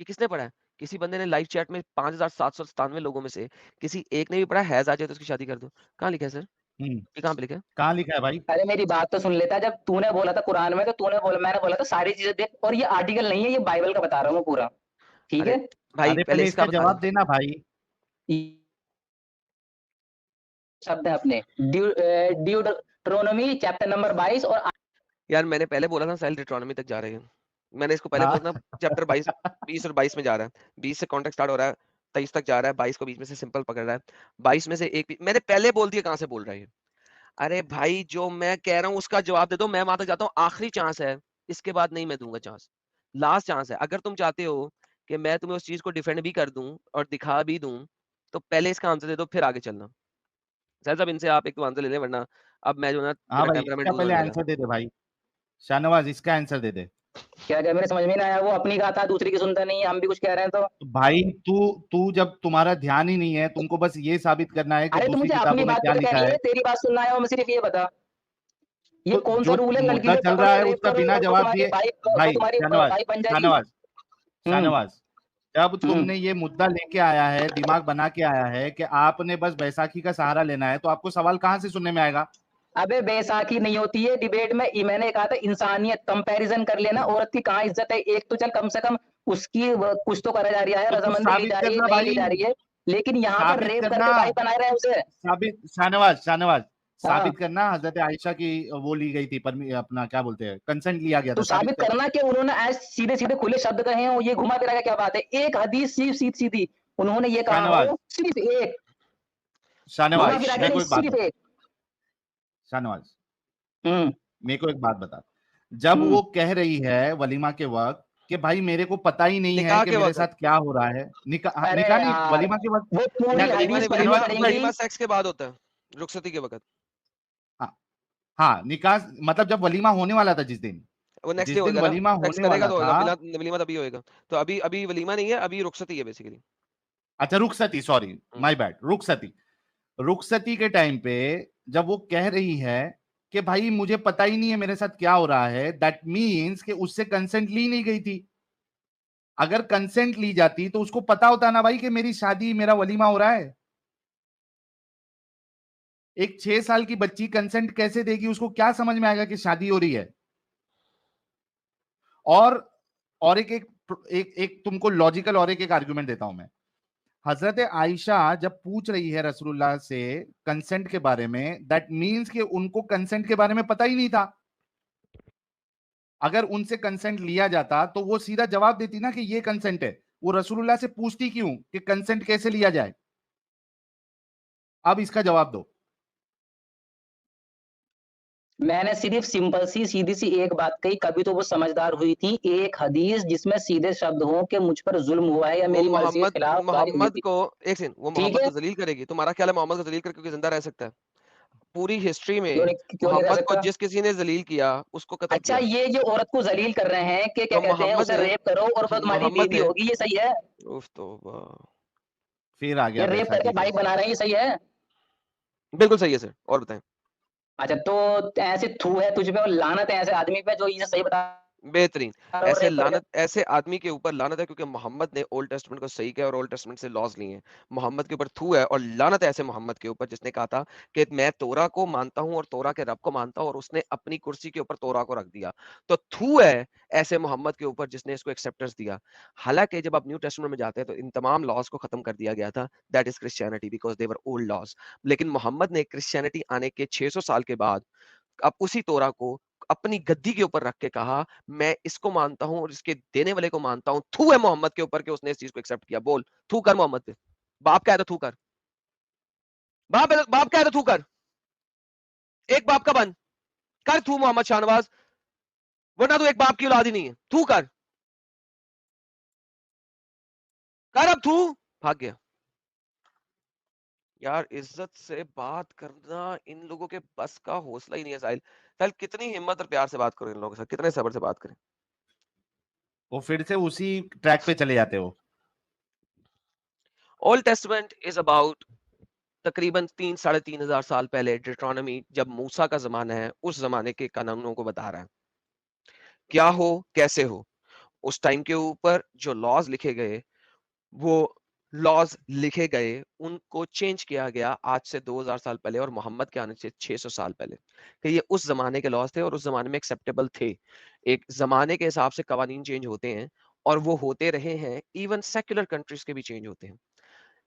ये किसने पढ़ा है? किसी बंदे ने लाइव चैट में 5797 लोगों में से किसी एक ने भी पढ़ा हैज आ जाए तो उसकी शादी कर दो? कहाँ लिखा है सर? ये कहाँ पे लिखा है? कहाँ लिखा है भाई? अरे मेरी बात तो सुन लेता। जब तूने बोला था कुरान में, तो मैंने बोला था सारी चीजें देख, और ये आर्टिकल नहीं है, ये बाइबल का बता रहा हूँ पूरा, ठीक अरे है? भाई अरे पहले पहले इसका इसका बता जवाब दे। देना भाई। शब्द है अपने ड्यूटरोनोमी चैप्टर नंबर 22 और यार मैंने पहले बोला था साहिल डिट्रोनॉमी तक जा रहे हैं। मैंने इसको पहले हाँ बोला था चैप्टर 22, 20 और 22 में जा रहा है। 20 से कॉन्टेक्स्ट स्टार्ट हो रहा है, 23 तक जा रहा है, 22 को बीच में से सिंपल पकड़ रहा है। 22 में से एक मैंने पहले बोल दिया, कहाँ से बोल रहा है ये? अरे भाई जो मैं कह रहा हूँ उसका जवाब दे दो। मैं वहां तक जाता हूँ, आखिरी चांस है, इसके बाद नहीं मैं दूंगा चांस। लास्ट चांस है। अगर तुम चाहते हो कि मैं तुम्हें उस चीज को डिफेंड भी कर दूं और दिखा भी दूं, तो पहले इसका आंसर दे दो, फिर आगे चलना। सर साहब इनसे आप एक तो आंसर ले लें, वरना अब मैं जो ना हाँ मेरा भाई, टेम्परामेंट इसका लूज पहले होने लगा। आंसर दे दे भाई। शाहनवाज इसका आंसर दे दे। क्या क्या मेरे समझ में नहीं आया? वो अपनी गाता दूसरी की सुनता नहीं है, हम भी कुछ कह रहे हैं तो। तो भाई तू तू जब तुम्हारा ध्यान ही नहीं है, तुमको बस ये साबित करना है कि अरे तो दूसरी मुझे किताबों अपनी में बात क्या तो लिखा कहनी है। है, तेरी बात सुनना है, वो मैं सिर्फ ये बता, ये तो कौन सा जो रूल है? लड़की मुद्दा को चल पकड़ो रहा और है रेप उसका करो बिना और जवाब दिए, वो भाई तुम्हारी शाहनवाज वाइफ बन जाएगी। शाहनवाज हम्म शाहनवाज जब हम्म तुमने ये मुद्दा लेके आया है, दिमाग बना के आया है कि आपने बस बैसाखी का सहारा लेना है, तो आपको सवाल कहाँ से सुनने में आएगा? अबे बैसाखी नहीं होती है डिबेट में। मैंने कहा था इंसानियत, कंपैरिजन कर लेना। औरत की कहाँ इज्जत है? एक तो चल कम से कम उसकी कुछ तो करा जा रहा है, तो तू रजामंदी ली साबित जा रही है, करना नहीं ली भाई, जा रही है, लेकिन यहाँ पर साबित रेप करना। करके वाइफ बना रहे हैं उसे। साबित शाहनवाज शाहनवाज साबित करना हजरत आयशा की वो ली गई थी, अपना क्या बोलते हैं, कंसेंट लिया गया तो था, साबित करना कि उन्होंने ऐसे सीधे सीधे खुले शब्द कहे हैं, ये घुमा फिरा के क्या बात है? एक हदीस सीधी उन्होंने ये कहा शाहनवाज, हो, सिर्फ एक, शाहनवाज घुमा फिरा के मेरे नहीं, को एक बात सिर्फ बता, एक। शाहनवाज हम्म मेरे को एक बात बता, जब वो कह रही है वलीमा के वक्त कि भाई मेरे को पता ही नहीं है निकाह कि के मेरे वक्त, साथ क्या हो रहा है, अरे निकाह नहीं, यार, वलीमा के वक्त, वो पूरी वलीमा नहीं, हदीस वलीमा पढ़नी पड़ेगी। वलीमा सेक्स के बाद होता है, रुखसती के वक्त। हाँ, हाँ निकाह मतलब जब वलीमा होने वाला था, जिस दिन वो नेक्स्ट डे जिस दिन होगा ना, वलीमा सेक्स होने करेगा वाला तो था। होगा, वलीमा तभी होएगा। तो अभी अभी वलीमा नहीं है, अभी रुखसती है बेसिकली। अच्छा रुखसती, सॉरी माय बैड, रुखसती के टाइम पे जब वो कह रही है कि भाई मुझे पता ही नहीं है मेरे साथ क्या हो रहा है, दैट मीन्स कि उससे कंसेंट ली नहीं गई थी। अगर कंसेंट ली जाती तो उसको पता होता ना भाई कि मेरी शादी, मेरा वलीमा हो रहा है। एक 6 साल की बच्ची कंसेंट कैसे देगी? उसको क्या समझ में आएगा कि शादी हो रही है? और एक एक एक, एक तुमको लॉजिकल और एक आर्गुमेंट देता हूं मैं। हजरत आयशा जब पूछ रही है रसूलुल्लाह से कंसेंट के बारे में, दैट मीन्स कि उनको कंसेंट के बारे में पता ही नहीं था। अगर उनसे कंसेंट लिया जाता तो वो सीधा जवाब देती ना कि ये कंसेंट है। वो रसूलुल्लाह से पूछती क्यों कि कंसेंट कैसे लिया जाए? अब इसका जवाब दो। मैंने सिर्फ सिंपल सी सीधी सी एक बात कही, कभी तो वो समझदार हुई थी। एक हदीस जिसमें सीधे शब्द हो कि मुझ पर जुल्म हुआ है या वो मेरी मर्जी के खिलाफ गाली हुई मोहम्मद थी। को, एक सेकंड, वो ठीक मोहम्मद है, को जलील करेगी? तुम्हारा ख्याल है मोहम्मद को जलील करके कोई जिंदा रह सकता है? पूरी हिस्ट्री क्यों में नहीं रह मोहम्मद को सकता? जिस किसी ने जलील किया उसको कत्ल अच्छा, किया। ये जो औरत को जलील कर रहे हैं कि क्या तो कहते हैं, मोहम्मद उसे ने रेप करो और वो तुम्हारी मोहम्मद बीवी ने होगी, ये सही है? उफ, तौबा। फिर आ ये गया रेप करके बैसाखी पे। बाइक बना रहे हैं, ये सही है? बिल्कुल सही है सर, और बताएं। अच्छा, तो ऐसे थू है तुझ पे और लानत है ऐसे आदमी पे जो ये सही बता बेहतरीन। रहा है और ऐसे रेप करके। लानत, ऐसे आदमी के ऊपर लानत है, क्योंकि मोहम्मद ने ओल्ड टेस्टमेंट को सही किया और ओल्ड टेस्टमेंट से लॉज लिए हैं। मोहम्मद के ऊपर थू है, और लानत है ऐसे मोहम्मद के ऊपर जिसने कहा था कि मैं तोरा को मानता हूं और तोरा के रब को मानता हूं, और उसने अपनी कुर्सी के ऊपर तोरा को रख दिया। तो थू है ऐसे मोहम्मद के ऊपर जिसने इसको एक्सेप्टेंस दिया। हालांकि जब आप न्यू टेस्टमेंट में जाते हैं तो इन तमाम लॉज को खत्म कर दिया गया था, that is Christianity, because they were old laws. लेकिन मोहम्मद ने क्रिश्चियनिटी आने के 600 साल के बाद अब उसी तोरा को अपनी गद्दी के ऊपर रख के कहा, मैं इसको मानता हूं और इसके देने वाले को मानता हूं। थू है मोहम्मद के ऊपर कि उसने इस चीज को एक्सेप्ट किया। बोल, थू कर मोहम्मद पे। बाप क्या है तो थू कर। बाप क्या है तो थू कर। एक बाप का बन कर थू मोहम्मद शाहनवाज, वरना तू एक बाप की औलाद ही नहीं है। थू कर अब थू। भाग गया। यार इज्जत से बात करना इन लोगों के बस का हौसला ही नहीं है साहिल। साहिल कितनी हिम्मत और प्यार से बात करो इन लोगों के साथ, कितने सब्र से बात करें। वो फिर से उसी ट्रैक पे चले जाते हो। ओल्ड टेस्टमेंट इज अबाउट तकरीबन 3-3,500 साल पहले। डिट्रोनॉमी जब मूसा का जमाना है, उस जमाने के कानूनों को बता रहा है, क्या हो कैसे हो। उस टाइम के ऊपर जो लॉज लिखे गए, वो लॉज लिखे गए, उनको चेंज किया गया आज से 2000 साल पहले और मोहम्मद के आने से 600 साल पहले, कि ये उस जमाने के लॉज थे और उस जमाने में एक्सेप्टेबल थे। एक जमाने के हिसाब से कवानीन चेंज होते हैं, और वो होते रहे हैं। इवन सेक्युलर कंट्रीज के भी चेंज होते हैं।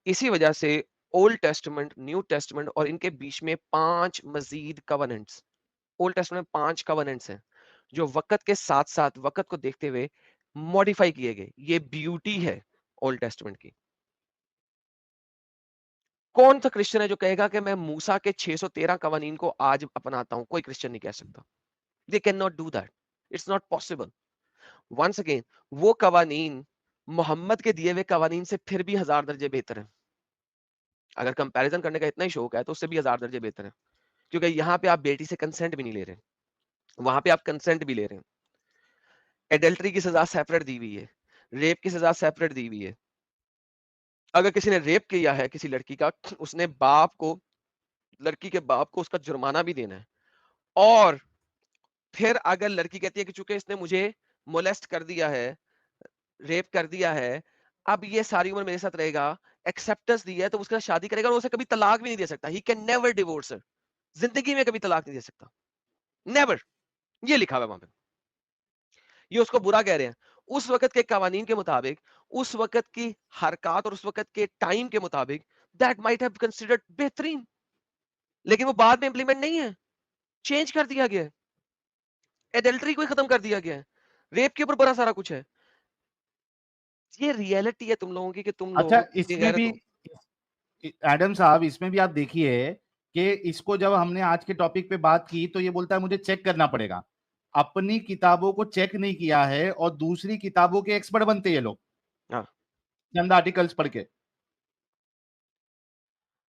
इसी वजह से ओल्ड टेस्टमेंट, न्यू टेस्टमेंट और इनके बीच में 5 मजीद कवनेंट्स, ओल्ड टेस्टमेंट में 5 कवनेंट्स हैं जो वक्त के साथ साथ, वक्त को देखते हुए मॉडिफाई किए गए। ये ब्यूटी है ओल्ड टेस्टमेंट की। कौन सा क्रिश्चियन है जो कहेगा कि मैं मूसा के 613 कवानीन को आज अपनाता हूं? कोई क्रिश्चियन नहीं कह सकता। They can not do that, it's not possible. Once again, वो कवानीन मोहम्मद के दिए हुए कवानीन से फिर भी 1000 दर्जे बेहतर है। अगर कंपैरिजन करने का इतना ही शौक है तो उससे भी 1000 दर्जे बेहतर है, क्योंकि यहाँ पे आप बेटी से कंसेंट भी नहीं ले रहे, वहां पे आप कंसेंट भी ले रहे हैं। एडल्ट्री की सजा सेपरेट दी हुई है, रेप की सजा सेपरेट दी हुई है। अगर किसी ने रेप किया है किसी लड़की का, उसने बाप को, लड़की के बाप को उसका जुर्माना भी देना है। और फिर अगर लड़की कहती है कि चूंकि इसने मुझे मोलेस्ट कर दिया है, रेप कर दिया है, अब ये सारी उम्र मेरे साथ रहेगा, एक्सेप्टेंस दी है, तो उसके साथ शादी करेगा और उसे कभी तलाक भी नहीं दे सकता। ही कैन नेवर डिवोर्स हर, जिंदगी में कभी तलाक नहीं दे सकता, नेवर। ये लिखा हुआ वहां पे। ये उसको बुरा कह रहे हैं। उस वक्त के कवानीन के मुताबिक, उस वक्त की हरकत और उस वक्त के टाइम के मुताबिक, दैट माइट हैव कंसीडर्ड बेहतरीन। लेकिन वो बाद में इंप्लीमेंट नहीं है, चेंज कर दिया गया है, एडल्टरी को ही खत्म कर दिया गया है, रेप के ऊपर बड़ा सारा कुछ है। ये रियलिटी है तुम लोगों की कि तुम अच्छा, लोगों की इसमें गैरत भी हो। एडम साहब, इसमें भी आप देखिए कि इसको जब हमने आज के टॉपिक पे बात की तो ये बोलता है मुझे चेक करना पड़ेगा। अपनी किताबों को चेक नहीं किया है और दूसरी किताबों के एक्सपर्ट बनते हैं ये लोग, हाँ। चंद आर्टिकल्स पढ़ के।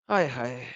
हाय हाय।